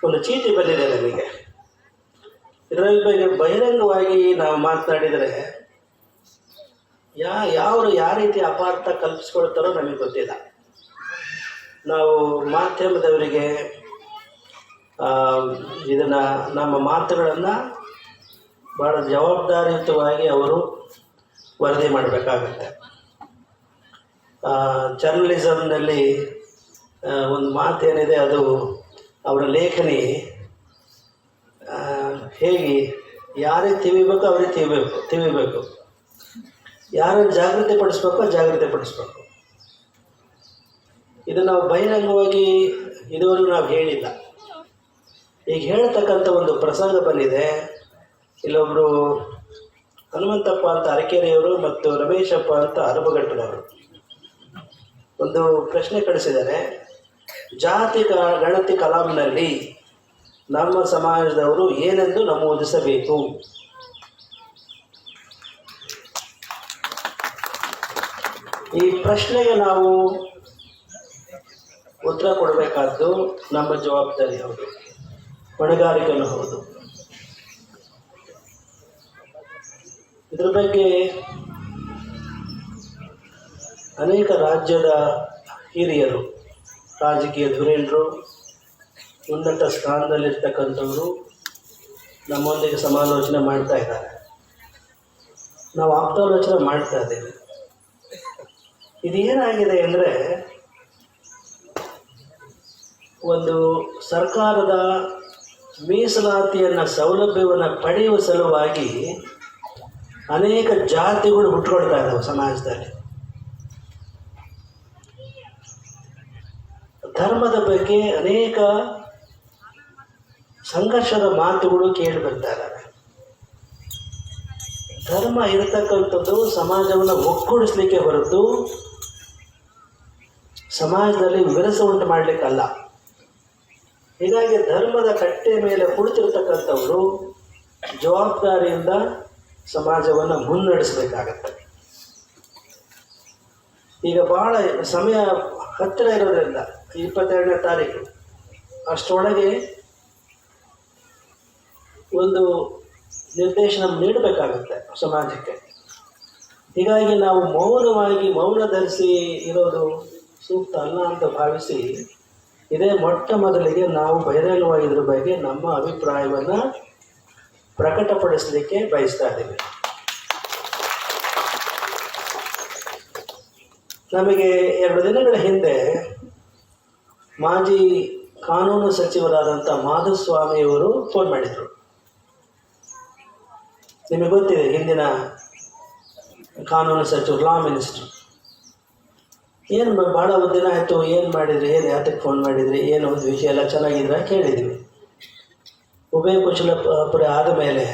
ಒಂದು ಚೀಟಿ ಬಂದಿದೆ ನಮಗೆ. ಇದರ ಬಗ್ಗೆ ಬಹಿರಂಗವಾಗಿ ನಾವು ಮಾತನಾಡಿದರೆ ಯಾರು ಯಾವ ರೀತಿ ಅಪಾರ್ಥ ಕಲ್ಪಿಸ್ಕೊಳ್ತಾರೋ ನಮಗೆ ಗೊತ್ತಿಲ್ಲ. ನಾವು ಮಾಧ್ಯಮದವರಿಗೆ ಇದನ್ನು ನಮ್ಮ ಮಾತುಗಳನ್ನು ಭಾಳ ಜವಾಬ್ದಾರಿಯುತವಾಗಿ ಅವರು ವರದಿ ಮಾಡಬೇಕಾಗತ್ತೆ. ಜರ್ನಲಿಸಮ್ನಲ್ಲಿ ಒಂದು ಮಾತೇನಿದೆ, ಅದು ಅವರ ಲೇಖನಿ ಹೇಗೆ ಯಾರಿಗೆ ತಿವಿಬೇಕು ಅವ್ರಿಗೆ ತಿವಿಬೇಕು, ಯಾರನ್ನು ಜಾಗೃತಿ ಪಡಿಸ್ಬೇಕು. ಇದು ನಾವು ಬಹಿರಂಗವಾಗಿ ಇದುವರೆಗೂ ನಾವು ಹೇಳಿಲ್ಲ. ಈಗ ಹೇಳ್ತಕ್ಕಂಥ ಒಂದು ಪ್ರಸಂಗ ಬಂದಿದೆ. ಇಲ್ಲೊಬ್ಬರು ಹನುಮಂತಪ್ಪ ಅಂತ ಅರಕೇರಿಯವರು ಮತ್ತು ರಮೇಶಪ್ಪ ಅಂತ ಅರಬಘಟ್ಟದವರು ಒಂದು ಪ್ರಶ್ನೆ ಕಳಿಸಿದ್ದಾರೆ. ಜಾತಿ ಗಣತಿ ಕಲಾಂನಲ್ಲಿ ನಮ್ಮ ಸಮಾಜದವರು ಏನೆಂದು ನಮೂದಿಸಬೇಕು? ಈ ಪ್ರಶ್ನೆಗೆ ನಾವು ಉತ್ತರ ಕೊಡಬೇಕಾದ್ದು ನಮ್ಮ ಜವಾಬ್ದಾರಿ ಹೌದು, ಹೊಣೆಗಾರಿಕೆಯೂ ಹೌದು. ಇದ್ರ ಬಗ್ಗೆ ಅನೇಕ ರಾಜ್ಯದ ಹಿರಿಯರು, ರಾಜಕೀಯ ಧುರೀಣರು, ಉನ್ನತ ಸ್ಥಾನದಲ್ಲಿರ್ತಕ್ಕಂಥವರು ನಮ್ಮೊಂದಿಗೆ ಸಮಾಲೋಚನೆ ಮಾಡ್ತಾ ಇದ್ದಾರೆ. ನಾವು ಆಪ್ತಾಲೋಚನೆ ಮಾಡ್ತಾ ಇದ್ದೇವೆ. ಇದೇನಾಗಿದೆ ಅಂದರೆ, ಒಂದು ಸರ್ಕಾರದ ಮೀಸಲಾತಿಯನ್ನು ಸೌಲಭ್ಯವನ್ನು ಪಡೆಯುವ ಸಲುವಾಗಿ ಅನೇಕ ಜಾತಿಗಳು ಹುಟ್ಕೊಳ್ತಾ ಇದ್ದಾವೆ ಸಮಾಜದಲ್ಲಿ. ಧರ್ಮದ ಬಗ್ಗೆ ಅನೇಕ ಸಂಘರ್ಷದ ಮಾತುಗಳು ಕೇಳಿ ಬರ್ತಾ ಇದ್ದಾವೆ. ಧರ್ಮ ಇರತಕ್ಕಂಥದ್ದು ಸಮಾಜವನ್ನು ಒಗ್ಗೂಡಿಸ್ಲಿಕ್ಕೆ ಹೊರತು ಸಮಾಜದಲ್ಲಿ ವಿರಸ ಉಂಟು ಮಾಡಲಿಕ್ಕಲ್ಲ. ಹೀಗಾಗಿ ಧರ್ಮದ ಕಟ್ಟೆ ಮೇಲೆ ಕುಳಿತಿರ್ತಕ್ಕಂಥವರು ಜವಾಬ್ದಾರಿಯಿಂದ ಸಮಾಜವನ್ನು ಮುನ್ನಡೆಸಬೇಕಾಗತ್ತೆ. ಈಗ ಭಾಳ ಸಮಯ ಹತ್ತಿರ ಇರೋದ್ರಿಂದ 22ನೇ ತಾರೀಕು ಅಷ್ಟರೊಳಗೆ ಒಂದು ನಿರ್ದೇಶನ ನೀಡಬೇಕಾಗುತ್ತೆ ಸಮಾಜಕ್ಕೆ. ಹೀಗಾಗಿ ನಾವು ಮೌನ ಧರಿಸಿ ಇರೋದು ಸೂಕ್ತ ಅಲ್ಲ ಅಂತ ಭಾವಿಸಿ ಇದೇ ಮೊಟ್ಟ ಮೊದಲಿಗೆ ನಾವು ಬಹಿರಂಗವಾಗಿ ಇದ್ರ ಬಗ್ಗೆ ನಮ್ಮ ಅಭಿಪ್ರಾಯವನ್ನು ಪ್ರಕಟಪಡಿಸಲಿಕ್ಕೆ ಬಯಸ್ತಾ ಇದ್ದೀವಿ. ನಮಗೆ 2 ದಿನಗಳ ಹಿಂದೆ ಮಾಜಿ ಕಾನೂನು ಸಚಿವರಾದಂಥ ಮಾಧುಸ್ವಾಮಿಯವರು ಫೋನ್ ಮಾಡಿದರು. ನಿಮಗೆ ಗೊತ್ತಿದೆ, ಹಿಂದಿನ ಕಾನೂನು ಸಚಿವರು, ಲಾ ಮಿನಿಸ್ಟರ್. ಏನು ಭಾಳ ದಿನ ಆಯಿತು, ಏನು ಮಾಡಿದ್ರಿ, ಏನು ಯಾತಕ್ಕೆ ಫೋನ್ ಮಾಡಿದ್ರಿ, ಏನು ಒಂದು ವಿಷಯ ಎಲ್ಲ ಚೆನ್ನಾಗಿದ್ರೆ ಕೇಳಿದ್ವಿ. ಉಭಯ ಕುಶಲಪುರ ಆದ ಮೇಲೆ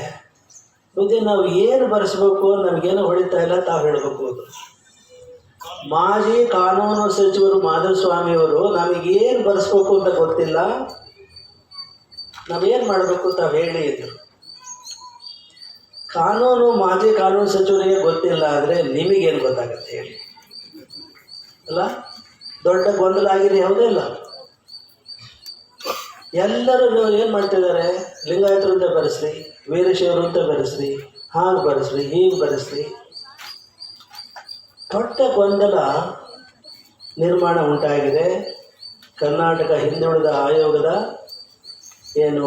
ಬುದ್ಧಿ ನಾವು ಏನು ಬರೆಸ್ಬೇಕು, ನಮಗೇನೋ ಹೊಳಿತಾ ಇಲ್ಲ, ತಾವು ಹೇಳಬೇಕು. ಮಾಜಿ ಕಾನೂನು ಸಚಿವರು ಮಾಧುಸ್ವಾಮಿಯವರು ನಮಗೇನು ಬರೆಸ್ಬೇಕು ಅಂತ ಗೊತ್ತಿಲ್ಲ, ನಾವೇನು ಮಾಡಬೇಕು ತಾವು ಹೇಳಿ ಇದ್ರು. ಮಾಜಿ ಕಾನೂನು ಸಚಿವರಿಗೆ ಗೊತ್ತಿಲ್ಲ ಅಂದರೆ ನಿಮಗೇನು ಗೊತ್ತಾಗುತ್ತೆ ಹೇಳಿ? ಅಲ್ಲ, ದೊಡ್ಡ ಗೊಂದಲ ಆಗಿದೆ, ಯಾವುದೇ ಇಲ್ಲ. ಎಲ್ಲರೂ ಏನು ಮಾಡ್ತಿದ್ದಾರೆ, ಲಿಂಗಾಯತರು ಅಂತ ಬರೆಸ್ರಿ, ವೀರಶೈವರು ಅಂತ ಬರೆಸ್ರಿ, ಹಾಗೆ ಬರೆಸ್ರಿ, ಹೀಗೆ ಬರೆಸ್ರಿ. ದೊಡ್ಡ ಗೊಂದಲ ನಿರ್ಮಾಣ ಉಂಟಾಗಿದೆ. ಕರ್ನಾಟಕ ಹಿಂದುಳಿದ ಆಯೋಗದ ಏನು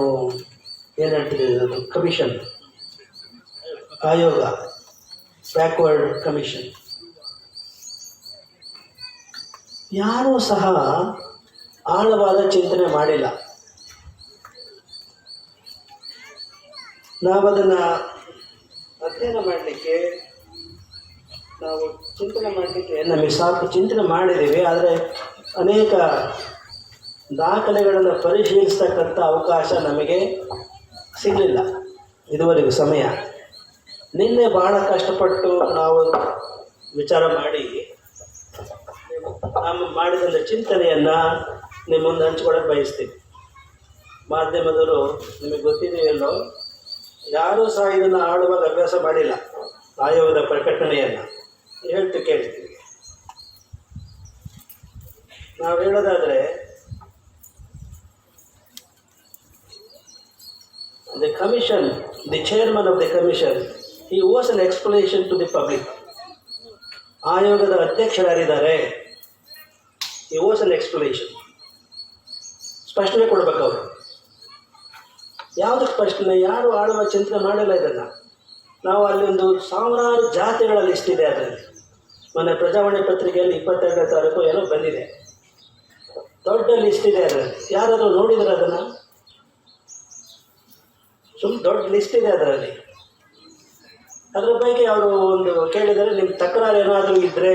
ಹೇಳ್ತಿದೆ, ಅದು ಕಮಿಷನ್ ಆಯೋಗ, ಬ್ಯಾಕ್ವರ್ಡ್ ಕಮಿಷನ್, ಯಾರೂ ಸಹ ಆಳವಾದ ಚಿಂತನೆ ಮಾಡಿಲ್ಲ. ನಾವದನ್ನು ಅಧ್ಯಯನ ಮಾಡಲಿಕ್ಕೆ, ನಾವು ಚಿಂತನೆ ಮಾಡಲಿಕ್ಕೆ ನಮಗೆ ಸಾಕು ಚಿಂತನೆ ಮಾಡಿದ್ದೀವಿ. ಆದರೆ ಅನೇಕ ದಾಖಲೆಗಳನ್ನು ಪರಿಶೀಲಿಸ್ತಕ್ಕಂಥ ಅವಕಾಶ ನಮಗೆ ಸಿಗಲಿಲ್ಲ ಇದುವರೆಗೂ ಸಮಯ. ನಿನ್ನೆ ಭಾಳ ಕಷ್ಟಪಟ್ಟು ನಾವು ವಿಚಾರ ಮಾಡಿ ನಾವು ಮಾಡಿದಂಥ ಚಿಂತನೆಯನ್ನು ನಿಮ್ಮ ಮುಂದೆ ಹಂಚ್ಕೊಳ್ಳೋಕೆ ಬಯಸ್ತೀವಿ. ಮಾಧ್ಯಮದವರು ನಿಮಗೆ ಗೊತ್ತಿದೆಯಲ್ಲೋ, ಯಾರೂ ಸಹ ಇದನ್ನು ಆಳುವಾಗ ಅಭ್ಯಾಸ ಮಾಡಿಲ್ಲ. ಆಯೋಗದ ಪ್ರಕಟಣೆಯನ್ನು ಕೇಳ್ತೀವಿ. ನಾವು ಹೇಳೋದಾದರೆ, the commission, the chairman of the commission, he owes an explanation to the public. ಆಯೋಗದ ಅಧ್ಯಕ್ಷರಾಗಿದ್ದಾರೆ, he owes an explanation. ಸ್ಪಷ್ಟನೆ ಕೊಡ್ಬೇಕು ಅವರು. ಯಾವುದು ಸ್ಪಷ್ಟನೆ? ಯಾರು ಆಳುವ ಚಿಂತನೆ ಮಾಡಿಲ್ಲ ಇದನ್ನು. ನಾವು ಅಲ್ಲಿ ಒಂದು ಸಾವಿರಾರು ಜಾತಿಗಳ ಲಿಸ್ಟ್ ಇದೆ. ಅದರಲ್ಲಿ ಮೊನ್ನೆ ಪ್ರಜಾವಾಣಿ ಪತ್ರಿಕೆಯಲ್ಲಿ 22ನೇ ತಾರೀಕು ಏನೋ ಬಂದಿದೆ, ದೊಡ್ಡ ಲಿಸ್ಟ್ ಇದೆ. ಅದರಲ್ಲಿ ಯಾರಾದರೂ ನೋಡಿದ್ರೆ ಅದನ್ನು? ದೊಡ್ಡ ಲಿಸ್ಟ್ ಇದೆ ಅದರಲ್ಲಿ. ಅದರ ಪೈಕಿ ಅವರು ಒಂದು ಕೇಳಿದರೆ, ನಿಮ್ಮ ತಕರಾರು ಏನಾದರೂ ಇದ್ದರೆ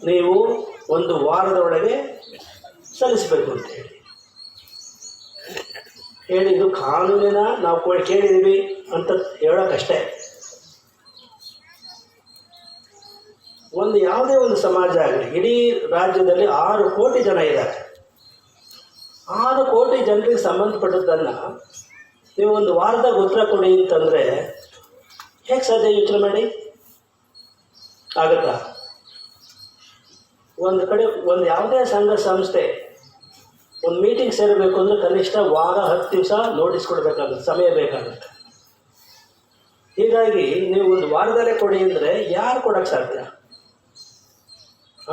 ನೀವು 1 ವಾರದೊಳಗೆ ಸಲ್ಲಿಸಬೇಕು ಅಂತ ಹೇಳಿ ಇದು ಕಾನೂನಿನ ನಾವು ಕೇಳಿದ್ದೀವಿ ಅಂತ ಹೇಳೋಕ್ಕಷ್ಟೇ. ಯಾವುದೇ ಒಂದು ಸಮಾಜ ಆಗಲಿ, ಇಡೀ ರಾಜ್ಯದಲ್ಲಿ 6 ಕೋಟಿ ಜನ ಇದ್ದಾರೆ. 6 ಕೋಟಿ ಜನರಿಗೆ ಸಂಬಂಧಪಟ್ಟದ್ದನ್ನು ನೀವು 1 ವಾರದಾಗ ಉತ್ತರ ಕೊಡಿ ಅಂತಂದರೆ ಹೇಗೆ ಸಾಧ್ಯ? ಯೋಚನೆ ಮಾಡಿ. ಆಗುತ್ತಾ? ಒಂದು ಕಡೆ ಯಾವುದೇ ಸಂಘ ಸಂಸ್ಥೆ ಒಂದು ಮೀಟಿಂಗ್ ಸೇರಬೇಕು ಅಂದರೆ ಕನಿಷ್ಠ ವಾರ 10 ದಿವಸ ನೋಟಿಸ್ ಕೊಡಬೇಕಾಗುತ್ತೆ, ಸಮಯ ಬೇಕಾಗುತ್ತೆ. ಹೀಗಾಗಿ ನೀವು 1 ವಾರದಲ್ಲೇ ಕೊಡಿ ಅಂದರೆ ಯಾರು ಕೊಡೋಕ್ಕೆ ಸಾಧ್ಯ?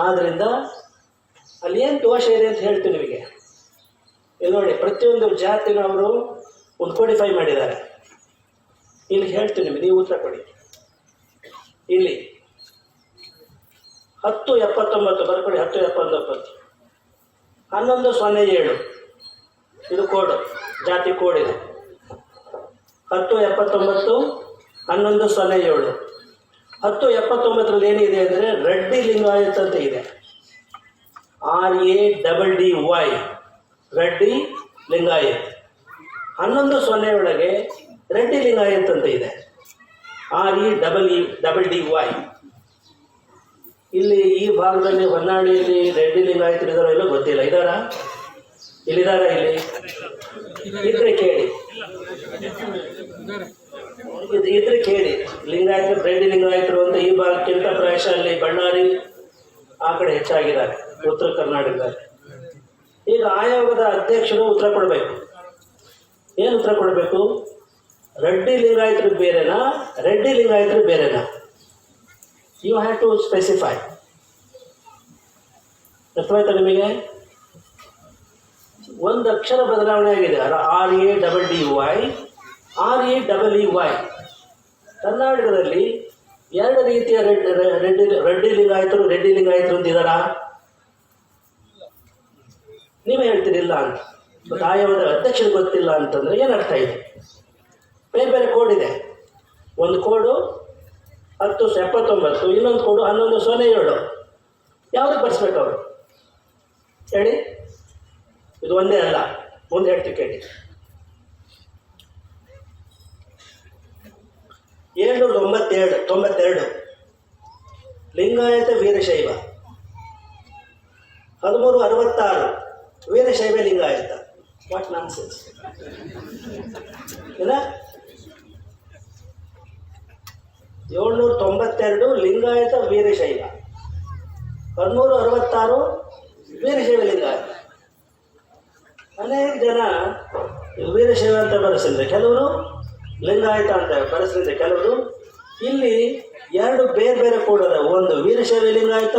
ಆದ್ದರಿಂದ ಅಲ್ಲಿ ಏನು ದೋಷ ಇದೆ ಅಂತ ಹೇಳ್ತೀನಿ ನಿಮಗೆ. ಇಲ್ಲಿ ನೋಡಿ, ಪ್ರತಿಯೊಂದು ಜಾತಿನವರು ಒಂದು ಕೋಡಿಫೈ ಮಾಡಿದ್ದಾರೆ. ಇಲ್ಲಿ ಹೇಳ್ತೀನಿ ನಿಮಗೆ, ನೀವು ಉತ್ತರ ಕೊಡಿ. ಇಲ್ಲಿ 1079 ಬರ್ಕೊಡಿ. 1079 1107 ಇದು ಕೋಡ್, ಜಾತಿ ಕೋಡ್ ಇದೆ. 1079 1107. 1079ರಲ್ಲಿ ಏನಿದೆ ಅಂದರೆ ರೆಡ್ಡಿ ಲಿಂಗಾಯತ್ ಅಂತ ಇದೆ. RADDY ರೆಡ್ಡಿ ಲಿಂಗಾಯತ್. 1107 ಒಳಗೆ ರೆಡ್ಡಿ ಲಿಂಗಾಯತ್ ಅಂತ ಇದೆ, REDDY. ಇಲ್ಲಿ ಈ ಭಾಗದಲ್ಲಿ ಹೊನ್ನಾಳಿಯಲ್ಲಿ ರೆಡ್ಡಿ ಲಿಂಗಾಯತ್ ಇದ್ದಾರೋ ಎಲ್ಲೋ ಗೊತ್ತಿಲ್ಲ. ಇದ್ದಾರಾ? ಇಲ್ಲಿದ್ದಾರಾ? ಇಲ್ಲಿ ಇದ್ರೆ ಕೇಳಿ, ಇದ್ರೆ ಕೇಳಿ. ಲಿಂಗಾಯತರು ರೆಡ್ಡಿ ಲಿಂಗಾಯತರು ಅಂತ ಈ ಭಾಗಕ್ಕಿಂತ ಪ್ರಾಯಶಃ ಅಲ್ಲಿ ಬಳ್ಳಾರಿ ಆ ಕಡೆ ಹೆಚ್ಚಾಗಿದ್ದಾರೆ, ಉತ್ತರ ಕರ್ನಾಟಕದಲ್ಲಿ. ಈಗ ಆಯೋಗದ ಅಧ್ಯಕ್ಷರು ಉತ್ತರ ಕೊಡಬೇಕು. ಏನು ಉತ್ತರ ಕೊಡಬೇಕು? ರೆಡ್ಡಿ ಲಿಂಗಾಯತರು ಬೇರೆನಾ, ರೆಡ್ಡಿ ಲಿಂಗಾಯತರು ಬೇರೆನಾ? You have to specify. ಅರ್ಥವಾಯ್ತಾ ನಿಮಗೆ? ಒಂದು ಅಕ್ಷರ ಬದಲಾವಣೆ ಆಗಿದೆ. RADDY ಕರ್ನಾಟಕದಲ್ಲಿ 2 ರೀತಿಯ ರೆಡ್ಡಿ ಲಿಂಗಾಯತರು ಅಂತಿದ್ದಾರಾ? ನೀವೇ ಹೇಳ್ತೀರಿಲ್ಲ ಅಂತ. ಮತ್ತು ಆಯೋಗದ ಅಧ್ಯಕ್ಷರಿಗೆ ಗೊತ್ತಿಲ್ಲ ಅಂತಂದರೆ ಏನರ್ಥ ಇದೆ? ಬೇರೆ ಬೇರೆ ಕೋಡ್ ಇದೆ. ಒಂದು ಕೋಡು 1079, ಇನ್ನೊಂದು ಕೋಡು 1107. ಯಾವುದಕ್ಕೆ ಬರ್ಸ್ಬೇಕು ಅವರು ಹೇಳಿ? ಇದು ಒಂದೇ ಅಲ್ಲ, ಮುಂದೆ ಹೇಳ್ತೀವಿ ಕೇಳಿ. 792 ಲಿಂಗಾಯತ ವೀರಶೈವ. 1366 ವೀರಶೈವ ಲಿಂಗಾಯತ. ವಾಟ್ ನಾನ್ಸೆನ್ಸ್ ಇಲ್ಲ? 792 ಲಿಂಗಾಯತ ವೀರಶೈವ, 1366 ವೀರಶೈವ ಲಿಂಗಾಯತ. ಅನೇಕ ಜನ ವೀರಶೈವ ಅಂತ ಬರೆಸಿದ್ರೆ, ಕೆಲವರು ಲಿಂಗಾಯತ ಅಂತ ಬರೆಸಿದ್ರೆ, ಕೆಲವರು ಇಲ್ಲಿ 2 ಬೇರೆ ಬೇರೆ ಕೋಡ್. ಒಂದು ವೀರಶೈವ ಲಿಂಗಾಯತ,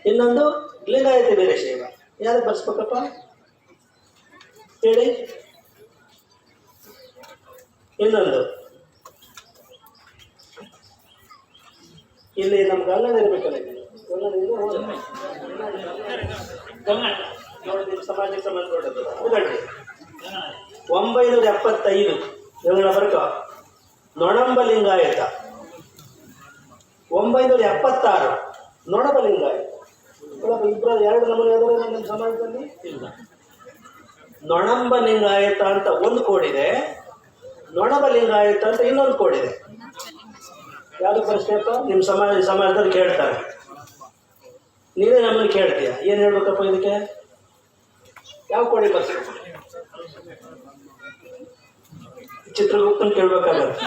ಇನ್ನೊಂದು ಲಿಂಗಾಯತ ವೀರಶೈವ. ಯಾರು ಬರ್ಸ್ಬೇಕಪ್ಪ ಹೇಳಿ? ಇನ್ನೊಂದು ಇಲ್ಲಿ ನಮ್ಮ ಗಂಗಣ್ಣ ಇರ್ಬೇಕಲ್ಲ, ನೋಡಿ ಸಮಾಜಕ್ಕೆ ಸಂಬಂಧಪಟ್ಟದ್ದು. ಉದಾಹರಣೆ 975 ಗಂಗಣ್ಣ ಬರ್ಕ ನೊಣಂಬ ಲಿಂಗಾಯತ. 976 ನೊಣಬ ಲಿಂಗಾಯತ. ಇಬ್ಬರ 2 ನಮೂನೆ ಯಾವ್ದಾರು ನಮ್ಮ ಸಮಾಜದಲ್ಲಿ ಇಲ್ಲ. ನೊಣಂಬ ಲಿಂಗಾಯತ ಅಂತ ಒಂದು ಕೋಡಿದೆ, ನೊಣಬ ಲಿಂಗಾಯತ ಅಂತ ಇನ್ನೊಂದು ಕೋಡಿದೆ. ಯಾವುದು ಪ್ರಶ್ನೆಪ್ಪ? ನಿಮ್ಮ ಸಮಾಜದಲ್ಲಿ ಕೇಳ್ತಾರೆ, ನೀವೇ ನಮ್ಮನ್ನು ಕೇಳ್ತೀಯ. ಏನು ಹೇಳ್ಬೇಕಪ್ಪ ಇದಕ್ಕೆ? ಯಾವ ಕೋಡಿ ಬರ್ಸ್ಬೇಕು? ಚಿತ್ರಗುಪ್ತನ ಕೇಳ್ಬೇಕಾಗತ್ತೆ,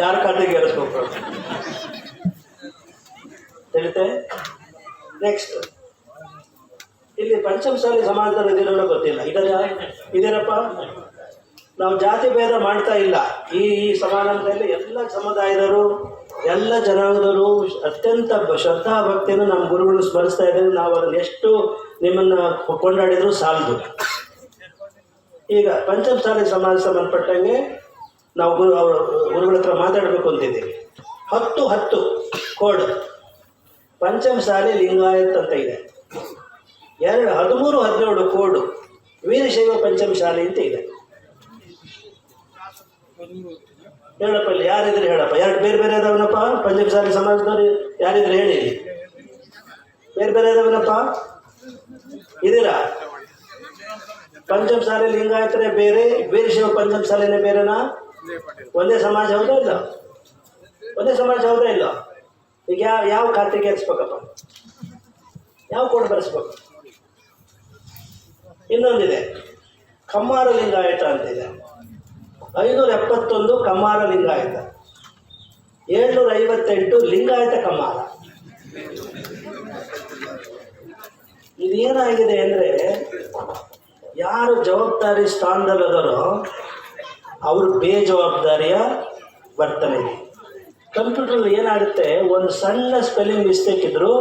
ಯಾರ ಖಾತೆಗೆ ಏರಿಸ್ಬೇಕು ತಿಳಿತೆ. ನೆಕ್ಸ್ಟ್ ಇಲ್ಲಿ ಪಂಚಮಸಾಲಿ ಸಮಾಜದಲ್ಲಿ ಇದಿರೋಲ್ಲ ಗೊತ್ತಿಲ್ಲ. ಇದೇನಪ್ಪ? ನಾವು ಜಾತಿ ಭೇದ ಮಾಡ್ತಾ ಇಲ್ಲ. ಈ ಸಮಾರಂಭದಲ್ಲಿ ಎಲ್ಲ ಸಮುದಾಯದವರು, ಎಲ್ಲ ಜನಾಂಗದವರು ಅತ್ಯಂತ ಶ್ರದ್ಧಾ ಭಕ್ತಿಯನ್ನು ನಮ್ಮ ಗುರುಗಳು ಸ್ಮರಿಸ್ತಾ ಇದ್ದಾರೆ. ನಾವು ಅದನ್ನು ಎಷ್ಟು ನಿಮ್ಮನ್ನು ಕೊಂಡಾಡಿದ್ರು ಸಾಲದು. ಈಗ ಪಂಚಮಸಾಲಿ ಸಮಾಜ ಸಂಬಂಧಪಟ್ಟಂಗೆ ನಾವು ಗುರುಗಳ ಹತ್ರ ಮಾತಾಡಬೇಕು ಅಂತಿದ್ದೀವಿ. 10 ಕೋಡ್ ಪಂಚಮಸಾಲಿ ಲಿಂಗಾಯತ್ ಅಂತ ಇದೆ. 13-17 ಕೋಡು ವೀರಶೈವ ಪಂಚಮಶಾಲಿ ಅಂತ ಇದೆ. ಹೇಳಪ್ಪ, ಇಲ್ಲಿ ಯಾರಿದ್ರೆ ಹೇಳಪ್ಪ. ಎರಡು ಬೇರೆ ಬೇರೆ ಅದಾವನಪ್ಪ ಪಂಚಮಸಾಲಿ ಸಮಾಜದವ್ರು ಯಾರಿದ್ರೆ ಹೇಳಿ. ಬೇರೆ ಬೇರೆ ಅದಾವನಪ್ಪ, ಇದೀರಾ? ಪಂಚಮಸಾಲಿ ಲಿಂಗಾಯತರೇ ಬೇರೆ, ವೀರಶೈವ ಪಂಚಮಸಾಲಿನೇ ಬೇರೆನಾ? ಒಂದೇ ಸಮಾಜ ಹೌದಾ ಇಲ್ಲ? ಒಂದೇ ಸಮಾಜ ಹೌದಾ ಇಲ್ಲ? ಈಗ ಯಾವ ಖಾತೆಗೆ ಹಚ್ಬೇಕಪ್ಪ? ಯಾವ ಕೋಡ್ ಬರೆಸ್ಬೇಕು? ಇನ್ನೊಂದಿದೆ, ಕಮ್ಮಾರ ಲಿಂಗಾಯತ ಅಂತಿದೆ. 571 ಕಮ್ಮಾರ ಲಿಂಗಾಯತ, 758 ಲಿಂಗಾಯತ ಕಮ್ಮಾರ. ಇದೇನಾಗಿದೆ ಅಂದರೆ, ಯಾರು ಜವಾಬ್ದಾರಿ ಸ್ಥಾನದಲ್ಲದರೋ ಅವರು ಬೇಜವಾಬ್ದಾರಿಯ ವರ್ತನೆ. ಕಂಪ್ಯೂಟರ್ ಏನಾಗುತ್ತೆ, ಒಂದು ಸಣ್ಣ ಸ್ಪೆಲ್ಲಿಂಗ್ ಮಿಸ್ಟೇಕ್ ಇದ್ದರೂ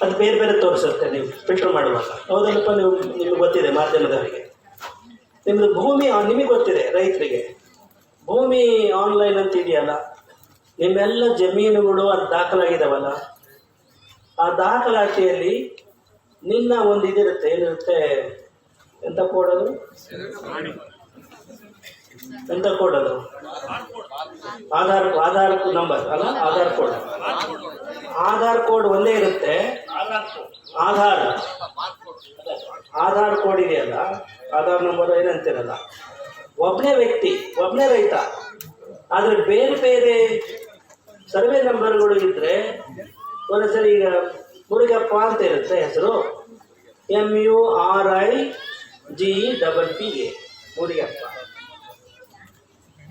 ಅದು ಬೇರೆ ಬೇರೆ ತೋರಿಸುತ್ತೆ ನೀವು ಫಿಲ್ಟರ್ ಮಾಡುವಾಗ. ಹೌದಲ್ಲಪ್ಪ? ನಿಮಗೆ ಗೊತ್ತಿದೆ ಮಾಧ್ಯಮದವರಿಗೆ. ನಿಮ್ಮದು ಭೂಮಿ ನಿಮಗೆ ಗೊತ್ತಿದೆ, ರೈತರಿಗೆ ಭೂಮಿ ಆನ್ಲೈನ್ ಅಂತ ಇದೆಯಲ್ಲ, ನಿಮ್ಮೆಲ್ಲ ಜಮೀನುಗಳು ಅದು ದಾಖಲಾಗಿದ್ದಾವಲ್ಲ, ಆ ದಾಖಲಾತಿಯಲ್ಲಿ ನಿನ್ನ ಒಂದು ಇದಿರುತ್ತೆ, ಏನಿರುತ್ತೆ, ಎಂತ ಕೋಡೋದು, ಎಂತ ಕೋಡೋದು, ಆಧಾರ್ ನಂಬರ್ ಅಲ್ಲ, ಆಧಾರ್ ಕೋಡ್ ಒಂದೇ ಇರುತ್ತೆ. ಆಧಾರ್ ಕೋಡ್ ಇದೆಯಲ್ಲ, ಆಧಾರ್ ನಂಬರ್ ಏನಂತಿರಲ್ಲ, ಒಬ್ಬನೇ ವ್ಯಕ್ತಿ, ಒಬ್ಬನೇ ರೈತ. ಆದರೆ ಬೇರೆ ಬೇರೆ ಸರ್ವೆ ನಂಬರ್ಗಳು ಇದ್ದರೆ ಒಂದೊಂದ್ಸರಿ, ಈಗ ಮುರುಗಪ್ಪ ಅಂತ ಇರುತ್ತೆ ಹೆಸರು, MURIGEPPA ಮುರುಗಪ್ಪ.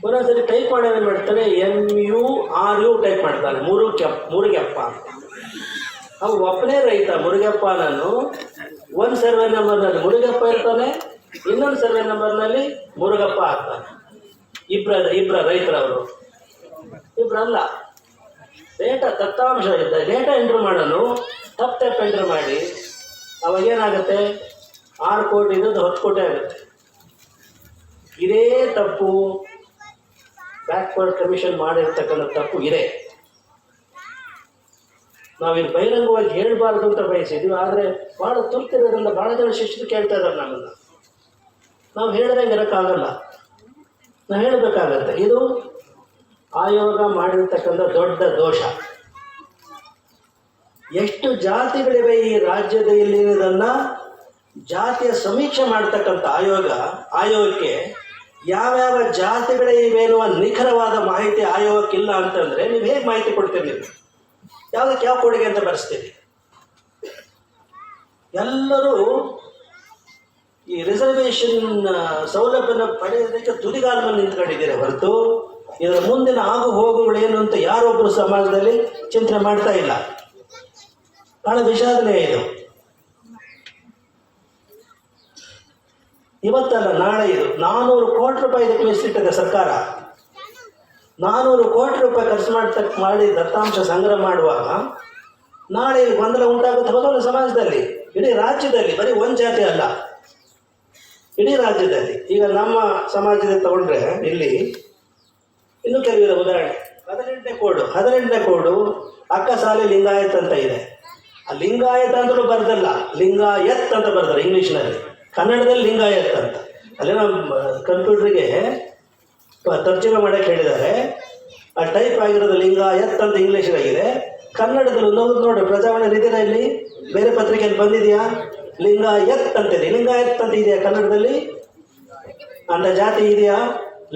ಒಂದೊಂದ್ಸರಿ ಟೈಪ್ ಮಾಡೋದು ಏನು ಮಾಡ್ತಾನೆ, MURU ಟೈಪ್ ಮಾಡ್ತಾನೆ, ಮುರುಗಪ್ಪ ಅಂತ. ಅವು ಒಬ್ಬನೇ ರೈತ ಮುರುಗಪ್ಪನನ್ನು ಒಂದು ಸರ್ವೆ ನಂಬರ್ನಲ್ಲಿ ಮುರುಗಪ್ಪ ಇರ್ತಾನೆ, ಇನ್ನೊಂದು ಸರ್ವೆ ನಂಬರ್ನಲ್ಲಿ ಮುರುಗಪ್ಪ ಆಗ್ತಾನೆ. ಇಬ್ಬರ ರೈತರವರು, ಇಬ್ಬರಲ್ಲ. ಡೇಟಾ ದತ್ತಾಂಶ ಇದ್ದ ಡೇಟಾ ಎಂಟ್ರ್ ಮಾಡೋನು ತಪ್ಪು ಎಂಟ್ರ್ ಮಾಡಿ ಅವಾಗೇನಾಗುತ್ತೆ, 6 ಕೋಟಿ ಇದ್ದದ್ದು 10 ಕೋಟಿ ಆಗುತ್ತೆ. ಇದೇ ತಪ್ಪು ಬ್ಯಾಕ್ವರ್ಡ್ ಕಮಿಷನ್ ಮಾಡಿರ್ತಕ್ಕಂಥ ತಪ್ಪು ಇದೆ. ನಾವಿಲ್ಲಿ ಬಹಿರಂಗವಾಗಿ ಹೇಳಬಾರ್ದು ಅಂತ ಬಯಸಿದ್ವಿ. ಆದರೆ ಭಾಳ ತುರ್ತಿರೋದ್ರಿಂದ ಭಾಳ ಜನ ಶಿಕ್ಷಕರು ಕೇಳ್ತಾ ಇದ್ದಾರೆ ನಮ್ಮನ್ನು. ನಾವು ಹೇಳಿದಂಗೆ ಇರೋಕ್ಕಾಗಲ್ಲ, ನಾವು ಹೇಳಬೇಕಾಗತ್ತೆ. ಇದು ಆಯೋಗ ಮಾಡಿರ್ತಕ್ಕಂಥ ದೊಡ್ಡ ದೋಷ. ಎಷ್ಟು ಜಾತಿಗಳಿವೆ ಈ ರಾಜ್ಯದಲ್ಲಿರೋದನ್ನು ಜಾತಿಯ ಸಮೀಕ್ಷೆ ಮಾಡ್ತಕ್ಕಂಥ ಆಯೋಗಕ್ಕೆ ಯಾವ್ಯಾವ ಜಾತಿಗಳೇ ಇವೇನುವ ನಿಖರವಾದ ಮಾಹಿತಿ ಆಯೋಗಕ್ಕಿಲ್ಲ ಅಂತಂದರೆ ನೀವು ಹೇಗೆ ಮಾಹಿತಿ ಕೊಡ್ತೀರಿ? ನೀವು ಯಾವುದಕ್ಕೆ ಯಾವ ಕೊಡುಗೆ ಅಂತ ಬರೆಸ್ತೀರಿ? ಎಲ್ಲರೂ ಈ ರಿಸರ್ವೇಷನ್ ಸೌಲಭ್ಯನ ಪಡೆಯೋದಕ್ಕೆ ತುದಿಗಾಲ ಮೇಲೆ ನಿಂತ್ಕೊಂಡಿದ್ದೀರಿ ಹೊರತು ಇದರ ಮುಂದಿನ ಆಗು ಹೋಗುಗಳೇನು ಅಂತ ಯಾರೊಬ್ಬರು ಸಮಾಜದಲ್ಲಿ ಚಿಂತನೆ ಮಾಡ್ತಾ ಇಲ್ಲ. ಬಹಳ ವಿಷಾದನೆ ಇದು. ಇವತ್ತಲ್ಲ ನಾಳೆ ಇದು 400 ಕೋಟಿ ರೂಪಾಯಿ ಇದಕ್ಕೆ ಮೀಸಲಿಟ್ಟಿದೆ ಸರ್ಕಾರ. 400 ಕೋಟಿ ರೂಪಾಯಿ ಖರ್ಚು ಮಾಡಿ ದತ್ತಾಂಶ ಸಂಗ್ರಹ ಮಾಡುವಾಗ ನಾಳೆ ಇಲ್ಲಿ ಗೊಂದಲ ಉಂಟಾಗುತ್ತೆ ಹೋದಲ್ಲ ಸಮಾಜದಲ್ಲಿ, ಇಡೀ ರಾಜ್ಯದಲ್ಲಿ. ಬರೀ ಒಂದು ಜಾತಿ ಅಲ್ಲ, ಇಡೀ ರಾಜ್ಯದಲ್ಲಿ. ಈಗ ನಮ್ಮ ಸಮಾಜದ ತಗೊಂಡ್ರೆ ಇಲ್ಲಿ ಇನ್ನೂ ಕೆಲವಿದೆ ಉದಾಹರಣೆ. 18ನೇ ಕೋಡು ಅಕ್ಕಸಾಲಿ ಲಿಂಗಾಯತ್ ಅಂತ ಇದೆ. ಆ ಲಿಂಗಾಯತ್ ಅಂತಲೂ ಬರ್ದಲ್ಲ, ಲಿಂಗಾಯತ್ ಅಂತ ಬರ್ತಾರೆ ಇಂಗ್ಲೀಷ್ನಲ್ಲಿ. ಕನ್ನಡದಲ್ಲಿ ಲಿಂಗಾಯತ್ ಅಂತ. ಅಲ್ಲೇ ನಮ್ಮ ಕಂಪ್ಯೂಟ್ರಿಗೆ ತರ್ಜಮೆ ಮಾಡೋಕ್ಕೆ ಹೇಳಿದ್ದಾರೆ. ಆ ಟೈಪ್ ಆಗಿರೋದು ಲಿಂಗಾಯತ್ ಅಂತ ಇಂಗ್ಲೀಷಾಗಿದೆ. ಕನ್ನಡದಲ್ಲಿ ನೋಡಿ ಪ್ರಜಾವಾಣಿ ಇದೆಯಾ, ಇಲ್ಲಿ ಬೇರೆ ಪತ್ರಿಕೆಯಲ್ಲಿ ಬಂದಿದೆಯಾ? ಲಿಂಗಾಯತ್ ಅಂತಿದೆ. ಲಿಂಗಾಯತ್ ಅಂತ ಇದೆಯಾ ಕನ್ನಡದಲ್ಲಿ? ಅಂತ ಜಾತಿ ಇದೆಯಾ?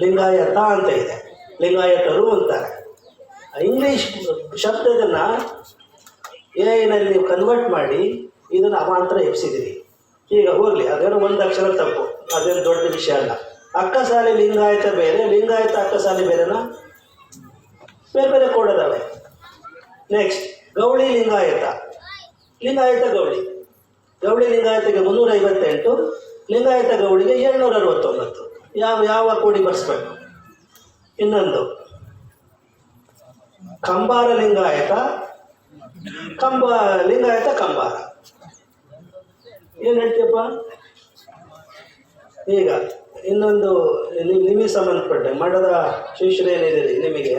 ಲಿಂಗಾಯತ ಅಂತ ಇದೆ, ಲಿಂಗಾಯತರು ಅಂತಾರೆ. ಇಂಗ್ಲೀಷ್ ಶಬ್ದದನ್ನು AI-ನಲ್ಲಿ ನೀವು ಕನ್ವರ್ಟ್ ಮಾಡಿ ಇದನ್ನು ಅವಾಂತರ ಎಬ್ಸಿದ್ದೀರಿ. ಈಗ ಹೋಗಲಿ, ಅದೇನೋ ಒಂದು ಅಕ್ಷರ ತಪ್ಪು, ಅದೇನು ದೊಡ್ಡ ವಿಷಯ ಅಲ್ಲ. ಅಕ್ಕಸಾಲಿ ಲಿಂಗಾಯತ ಬೇರೆ, ಲಿಂಗಾಯತ ಅಕ್ಕಸಾಲಿ ಬೇರೆನಾ? ಬೇರೆ ಬೇರೆ ಕೊಡೋದವೆ. ನೆಕ್ಸ್ಟ್ ಗೌಳಿ ಲಿಂಗಾಯತ ಗೌಳಿ ಲಿಂಗಾಯತಗೆ 358, ಲಿಂಗಾಯತ ಗೌಳಿಗೆ 769. ಯಾವ ಯಾವ ಕೂಡಿ ಬರ್ಸ್ಬೇಕು. ಇನ್ನೊಂದು ಕಂಬಾರ ಲಿಂಗಾಯತ, ಲಿಂಗಾಯತ ಕಂಬಾರ. ಏನು ಹೇಳ್ತೀಯಪ್ಪ? ಈಗ ಇನ್ನೊಂದು ನಿಮಗೆ ಸಂಬಂಧಪಟ್ಟ ಮಠದ ಶಿಷ್ಯರು ಏನಿದ್ದೀರಿ, ನಿಮಗೆ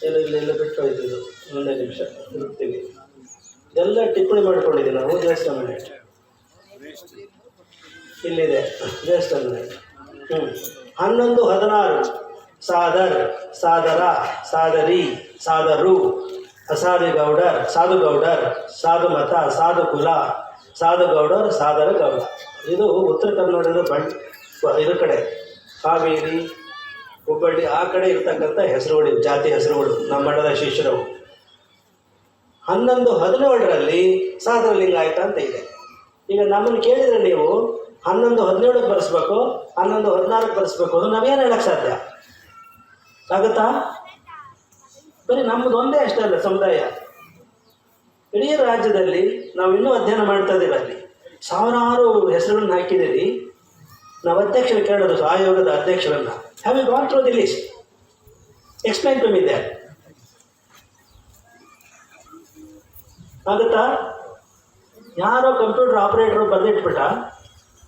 ಎಲ್ಲ ಬಿಟ್ಟು ಹೋಯ್ತಿದ್ದು. ಒಂದೇ ನಿಮಿಷ ಹುಡುಕ್ತೀವಿ. ಎಲ್ಲ ಟಿಪ್ಪಣಿ ಮಾಡ್ಕೊಂಡಿದ್ದೀವಿ ನಾವು. ಜ್ಯೇಷ್ಠ ಮನೆ ಇಲ್ಲಿದೆ, ಜ್ಯೇಷ್ಠ ಮನೆ. 11, 16 ಸಾದರ್, ಸಾದರ, ಸಾದರಿ, ಸಾದರು, ಅಸಾದಿಗೌಡರ್, ಸಾಧುಗೌಡರ್, ಸಾಧುಮತ, ಸಾಧುಕುಲ, ಸಾಧುಗೌಡರ್, ಸಾದರ ಗೌಡ. ಇದು ಉತ್ತರ ಕನ್ನಡದ ಇದ್ರ ಕಡೆ ಹಾವೇರಿ, ಹುಬ್ಬಳ್ಳಿ ಆ ಕಡೆ ಇರ್ತಕ್ಕಂಥ ಹೆಸರುಗಳು, ಜಾತಿ ಹೆಸರುಗಳು ನಮ್ಮ ಮಠದ ಶಿಷ್ಯರು. 11, 17ರಲ್ಲಿ ಸಾದರ ಲಿಂಗಾಯತ ಅಂತ ಇದೆ. ಈಗ ನಮ್ಮನ್ನು ಕೇಳಿದರೆ ನೀವು 11, 17ಕ್ಕೆ ಬರೆಸ್ಬೇಕು, 11, 16ಕ್ಕೆ ಬರೆಸ್ಬೇಕು ಅಂದ್ರೆ ನಾವೇನು ಹೇಳಕ್ಕೆ ಸಾಧ್ಯ ಆಗುತ್ತಾ? ಬರೀ ನಮ್ಮದು ಒಂದೇ ಅಷ್ಟೇ ಅಲ್ಲ ಸಮುದಾಯ. ಇಡೀ ರಾಜ್ಯದಲ್ಲಿ ನಾವು ಇನ್ನೂ ಅಧ್ಯಯನ ಮಾಡ್ತಾ ಇದ್ದೀವಿ. ಅಲ್ಲಿ ಸಾವಿರಾರು ಹೆಸರುಗಳನ್ನ ಹಾಕಿದ್ದೀರಿ. ನಾವು ಅಧ್ಯಕ್ಷರು ಕೇಳೋದು, ಆಯೋಗದ ಅಧ್ಯಕ್ಷರನ್ನ, have you gone through the list, explain to me that. ಆಗುತ್ತಾ? ಯಾರೋ ಕಂಪ್ಯೂಟರ್ ಆಪರೇಟರ್ ಬರೆದಿಟ್ಬಿಟ್ಟ,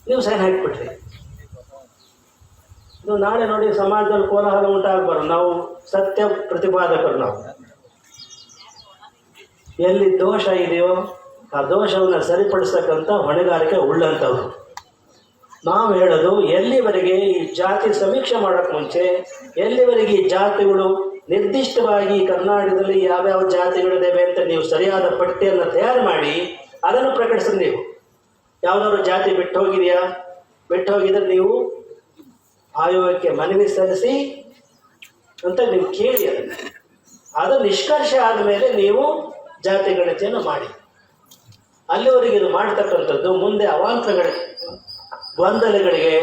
ನೀವು ಸೈನ್ ಹಾಕಿಬಿಟ್ರಿ. ಇದು ನಾಳೆ ನೋಡಿ ಸಮಾಜದಲ್ಲಿ ಕೋಲಾಹಲ ಉಂಟಾಗಬಾರ್ದು. ನಾವು ಸತ್ಯ ಪ್ರತಿಪಾದಕರು. ನಾವು ಎಲ್ಲಿ ದೋಷ ಇದೆಯೋ ಆ ದೋಷವನ್ನು ಸರಿಪಡಿಸ್ತಕ್ಕಂಥ ಹೊಣೆಗಾರಿಕೆ ಉಳ್ಳಂಥವ್ರು. ನಾವು ಹೇಳೋದು, ಎಲ್ಲಿವರೆಗೆ ಈ ಜಾತಿ ಸಮೀಕ್ಷೆ ಮಾಡೋಕ್ಕೆ ಮುಂಚೆ, ಎಲ್ಲಿವರೆಗೆ ಈ ಜಾತಿಗಳು ನಿರ್ದಿಷ್ಟವಾಗಿ ಕರ್ನಾಟಕದಲ್ಲಿ ಯಾವ್ಯಾವ ಜಾತಿಗಳಿದ್ದಾವೆ ಅಂತ ನೀವು ಸರಿಯಾದ ಪಟ್ಟಿಯನ್ನು ತಯಾರು ಮಾಡಿ ಅದನ್ನು ಪ್ರಕಟಿಸಿ. ನೀವು ಯಾವುದಾದ್ರು ಜಾತಿ ಬಿಟ್ಟು ಹೋಗಿದೆಯಾ? ಬಿಟ್ಟು ಹೋಗಿದ್ರೆ ನೀವು ಆಯೋಗಕ್ಕೆ ಮನವಿ ಸಲ್ಲಿಸಿ ಅಂತ ನೀವು ಕೇಳಿ. ಅದು ನಿಷ್ಕರ್ಷ ಆದಮೇಲೆ ನೀವು ಜಾತಿ ಗಣತಿಯನ್ನು ಮಾಡಿ. ಅಲ್ಲಿವರೆಗೆ ಇದು ಮಾಡ್ತಕ್ಕಂಥದ್ದು ಮುಂದೆ ಅವಾಂತರಗಳಿಗೆ, ಗೊಂದಲಗಳಿಗೆ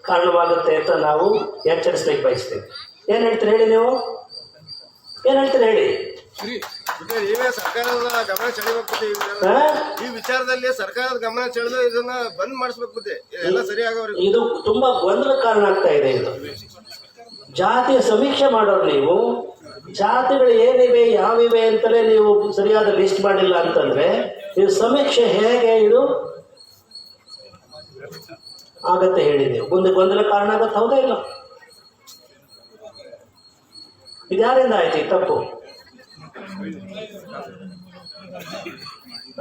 ಕಾರಣವಾಗುತ್ತೆ ಅಂತ ನಾವು ಎಚ್ಚರಿಸ್ಲಿಕ್ಕೆ ಬಯಸ್ತೇವೆ. ಏನು ಹೇಳ್ತೀರಿ ಹೇಳಿ? ನೀವು ಏನು ಹೇಳ್ತೀರಿ ಹೇಳಿ? ಸರ್ಕಾರದ ಗಮನ ಸೆಳೆಬೇಕು. ಈ ವಿಚಾರದಲ್ಲಿ ಸರ್ಕಾರದ ಗಮನ ಸೆಳೆದು ಇದನ್ನ ಬಂದ್ ಮಾಡಿಸ್ಬೇಕು. ಎಲ್ಲ ಸರಿಯಾಗವ್ರಿಗೆ ಇದು ತುಂಬಾ ಗೊಂದಲ ಕಾರಣ ಆಗ್ತಾ ಇದೆ. ಇದು ಜಾತಿಯ ಸಮೀಕ್ಷೆ ಮಾಡೋರು ನೀವು, ಜಾತಿಗಳು ಏನಿವೆ ಯಾವಿವೆ ಅಂತಲೇ ನೀವು ಸರಿಯಾದ ಲಿಸ್ಟ್ ಮಾಡಿಲ್ಲ ಅಂತಂದ್ರೆ ಇದು ಸಮೀಕ್ಷೆ ಹೇಗೆ ಇದು ಆಗತ್ತೆ ಹೇಳಿ? ನೀವು ಮುಂದೆ ಗೊಂದಲ ಕಾರಣ ಆಗತ್ತೆ, ಹೌದಾ ಇಲ್ಲ? ಇದ್ಯಾರಿಂದ ಆಯ್ತು ಈ ತಪ್ಪು?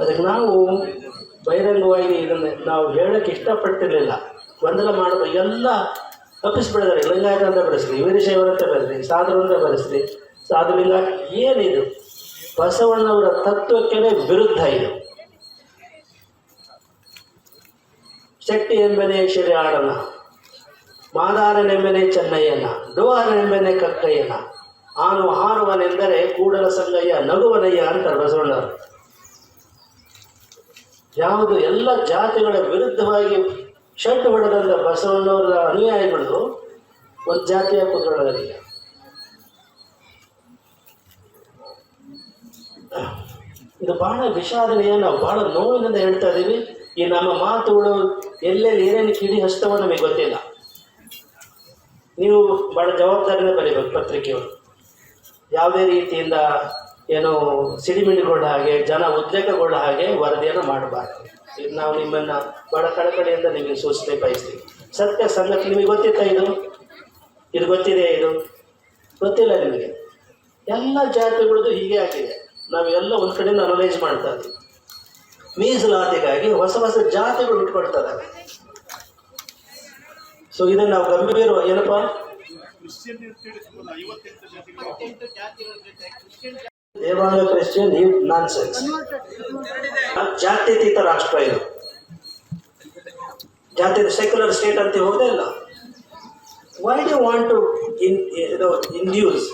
ಅದಕ್ಕೆ ನಾವು ಬಹಿರಂಗವಾಗಿ ಇದನ್ನು ನಾವು ಹೇಳಕ್ಕೆ ಇಷ್ಟಪಡ್ತಿರ್ಲಿಲ್ಲ. ಗೊಂದಲ ಮಾಡೋದು ಎಲ್ಲ ತಪ್ಪಿಸ್ಬಿಡಿದಾರೆ. ಲಿಂಗಾಯತ ಅಂತ ಬರೆಸ್ರಿ, ವೀರಶೈವರ ಅಂತ ಬರೆಸ್ರಿ, ಸಾಧು ಅಂತ ಬರೆಸ್ರಿ, ಸಾಧು ಲಿಂಗಾಯತ. ಏನಿದು ಬಸವಣ್ಣವರ ತತ್ವಕ್ಕೆ ವಿರುದ್ಧ. ಇದು ಶೆಟ್ಟಿ ಎಂಬನೆ ಶಿರೆ ಆಡನ, ಮಾದಾರನೆಂಬನೆ ಚೆನ್ನಯ್ಯನ, ಡೋಹನೆಂಬನೆ ಕಕ್ಕಯ್ಯನ, ಆನು ಹಾರುವನೆಂದರೆ ಕೂಡಲ ಸಂಗಯ್ಯ, ನಗುವನಯ್ಯ ಅಂತಾರೆ ಬಸವಣ್ಣವರು. ಯಾವುದು ಎಲ್ಲ ಜಾತಿಗಳ ವಿರುದ್ಧವಾಗಿ ಶೆಟ್ಟು ಹೊಡೆದಂಥ ಬಸವಣ್ಣವರ ಅನುಯಾಯಿಗಳು ಒಂದು ಜಾತಿಯ ಕುತ್ಕೊಳ್ಳೋದಿಲ್ಲ. ಇದು ಬಹಳ ವಿಷಾದನೀಯ. ನಾವು ಬಹಳ ನೋವಿನಿಂದ ಹೇಳ್ತಾ ಇದ್ದೀವಿ. ಈ ನಮ್ಮ ಮಾತುಗಳು ಎಲ್ಲೆಲ್ಲಿ ಏನೇನು ಕಿಡಿ ಹಸ್ತವೋ ನಮಗೆ ಗೊತ್ತಿಲ್ಲ. ನೀವು ಬಹಳ ಜವಾಬ್ದಾರಿನ ಬರೀಬೇಕು. ಪತ್ರಿಕೆಯವರು ಯಾವುದೇ ರೀತಿಯಿಂದ ಏನೋ ಸಿಡಿಮಿಡಿಗೊಳ್ಳ ಹಾಗೆ, ಜನ ಉದ್ರೇಕಗೊಳ್ಳ ಹಾಗೆ ವರದಿಯನ್ನು ಮಾಡಬಾರ್ದು. ಇದು ನಾವು ನಿಮ್ಮನ್ನು ಬಹಳ ಕಳಕಳಿಯಿಂದ ನಿಮಗೆ ಸೂಚನೆ ಬಯಸ್ತೀವಿ. ಸತ್ಯ ಸಂಗತಿ ನಿಮಗೆ ಗೊತ್ತಿತ್ತಾ? ಇದು ಗೊತ್ತಿದೆ? ಇದು ಗೊತ್ತಿಲ್ಲ ನಿಮಗೆ? ಎಲ್ಲ ಜಾತಿಗಳದ್ದು ಹೀಗೆ ಆಗಿದೆ. ನಾವೆಲ್ಲ ಒಂದು ಕಡೆಯಿಂದ ಅನಲೈಸ್ ಮಾಡ್ತಾ ಇದ್ದೀವಿ. ಮೀಸಲಾತಿಗಾಗಿ ಹೊಸ ಹೊಸ ಜಾತಿಗಳು ಇಟ್ಕೊಳ್ತಾ ಇದ್ದಾವೆ. ಸೊ ಇದನ್ನು ನಾವು ಗಂಭೀರ ಏನಪ್ಪ ದೇವಾಂಗ ಕ್ರಿಶ್ಚಿಯನ್ ಈ ನಾನ್ಸೆನ್ಸ್. ಜಾತ್ಯತೀತ ರಾಷ್ಟ್ರ ಇದು. ಜಾತಿ ಸೆಕ್ಯುಲರ್ ಸ್ಟೇಟ್ ಅಂತ ಹೋಗೋದೇ ಇಲ್ಲ. Why do want to induce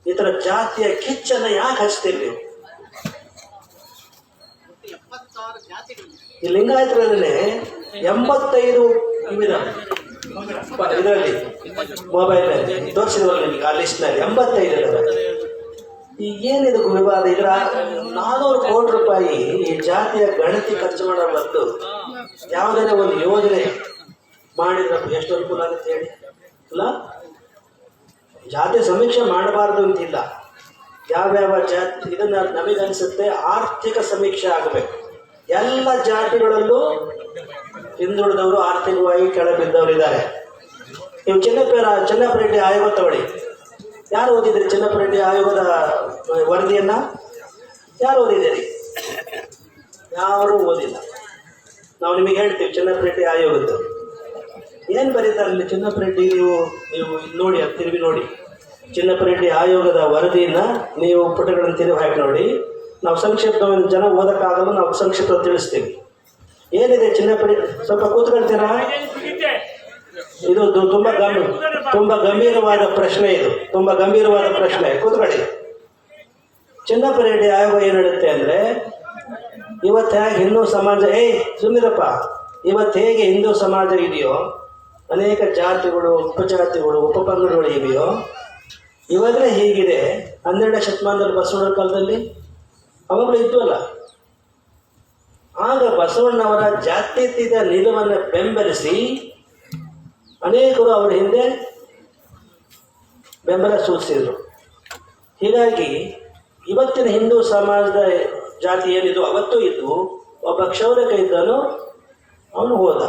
ಈ ಥರ ಜಾತಿಯ ಕಿಚ್ಚನ್ನು ಯಾಕೆ ಹಚ್ತೀರಿ ನೀವು? ಈ ಲಿಂಗಾಯತರಲ್ಲೇ 85 ಇದರಲ್ಲಿ ಮೊಬೈಲಲ್ಲಿ ತೋರಿಸಿದವಲ್ಲ ನಿಮಗೆ ಆ ಲಿಸ್ಟ್ನಲ್ಲಿ 85 ಇದಾವೆ. ಈಗ ಏನಿದು ವಿವಾದ? ಇದರ 400 ಕೋಟಿ ರೂಪಾಯಿ ಈ ಜಾತಿಯ ಗಣತಿ ಖರ್ಚು ಮಾಡೋ ಬದಲು ಯಾವುದೇ ಒಂದು ಯೋಜನೆ ಮಾಡಿದ್ರೆ ಎಷ್ಟು ಅನುಕೂಲ ಆಗುತ್ತೆ ಹೇಳಿ? ಅಲ್ಲ, ಜಾತಿ ಸಮೀಕ್ಷೆ ಮಾಡಬಾರ್ದು ಅಂತಿಲ್ಲ. ಯಾವ್ಯಾವ ಜಾತಿ ಇದನ್ನ ನಮಗನ್ಸುತ್ತೆ ಆರ್ಥಿಕ ಸಮೀಕ್ಷೆ ಆಗಬೇಕು. ಎಲ್ಲ ಜಾತಿಗಳಲ್ಲೂ ಹಿಂದುಳಿದವರು ಆರ್ಥಿಕವಾಗಿ ಕೆಳಬಿದ್ದವರು ಇದ್ದಾರೆ. ನೀವು ಚೆನ್ನಪ್ಪರೆಡ್ಡಿ ಆಯೋಗ ತಗೊಳ್ಳಿ. ಯಾರು ಓದಿದ್ರಿ ಚೆನ್ನಪ್ಪರೆಡ್ಡಿ ಆಯೋಗದ ವರದಿಯನ್ನ? ಯಾರು ಓದಿದ್ದೀರಿ? ಯಾರೂ ಓದಿಲ್ಲ. ನಾವು ನಿಮಗೆ ಹೇಳ್ತೀವಿ ಚೆನ್ನಪ್ಪರೆಡ್ಡಿ ಆಯೋಗದ್ದು ಏನು ಬರೀತಾರೆ ಅಲ್ಲಿ. ಚೆನ್ನಪ್ಪರೆಡ್ಡಿ ನೀವು ನೋಡಿ, ಅದು ತಿರುಗಿ ನೋಡಿ. ಚೆನ್ನಪ್ಪರೆಡ್ಡಿ ಆಯೋಗದ ವರದಿಯನ್ನ ನೀವು ಪುಟಗಳನ್ನು ತಿರುಗಿ ಹಾಕಿ ನೋಡಿ. ನಾವು ಸಂಕ್ಷಿಪ್ತ ಜನ ಓದಕ್ಕಾಗಲ್ಲ, ನಾವು ಸಂಕ್ಷಿಪ್ತ ತಿಳಿಸ್ತೀವಿ. ಏನಿದೆ ಚೆನ್ನಪ್ಪರೆಡ್ಡಿ, ಸ್ವಲ್ಪ ಕೂತ್ಕೊಳ್ತೀರಾ? ಇದು ತುಂಬಾ ಗಂಭೀರವಾದ ಪ್ರಶ್ನೆ. ಇದು ತುಂಬಾ ಗಂಭೀರವಾದ ಪ್ರಶ್ನೆ, ಕೂತ್ಕೊಳ್ಳಿ. ಚೆನ್ನಪ್ಪರೆಡ್ಡಿ ಆಯೋಗ ಏನು ಹೇಳುತ್ತೆ ಅಂದ್ರೆ, ಇವತ್ತು ಹೇಗೆ ಹಿಂದೂ ಸಮಾಜ ಸುಮ್ಮಿರಪ್ಪ, ಇವತ್ತು ಹೇಗೆ ಹಿಂದೂ ಸಮಾಜ ಇದೆಯೋ, ಅನೇಕ ಜಾತಿಗಳು, ಉಪಜಾತಿಗಳು, ಉಪಪಂಗಡಗಳು ಇವೆಯೋ, ಇವಾಗಲೇ ಹೀಗಿದೆ. 12ನೇ ಶತಮಾನದಲ್ಲಿ ಬಸವಣ್ಣನ ಕಾಲದಲ್ಲಿ ಅವಾಗಲೂ ಇದ್ವಲ್ಲ. ಆಗ ಬಸವಣ್ಣವರ ಜಾತ್ಯತೀತ ನಿಲುವನ್ನು ಬೆಂಬಲಿಸಿ ಅನೇಕರು ಅವರ ಹಿಂದೆ ಬೆಂಬಲ ಸೂಚಿಸಿದರು. ಹೀಗಾಗಿ ಇವತ್ತಿನ ಹಿಂದೂ ಸಮಾಜದ ಜಾತಿ ಏನಿದು ಅವತ್ತೂ ಇದ್ದು, ಒಬ್ಬ ಕ್ಷೌರಿಕ ಇದ್ದನು, ಅವನು ಹೋದ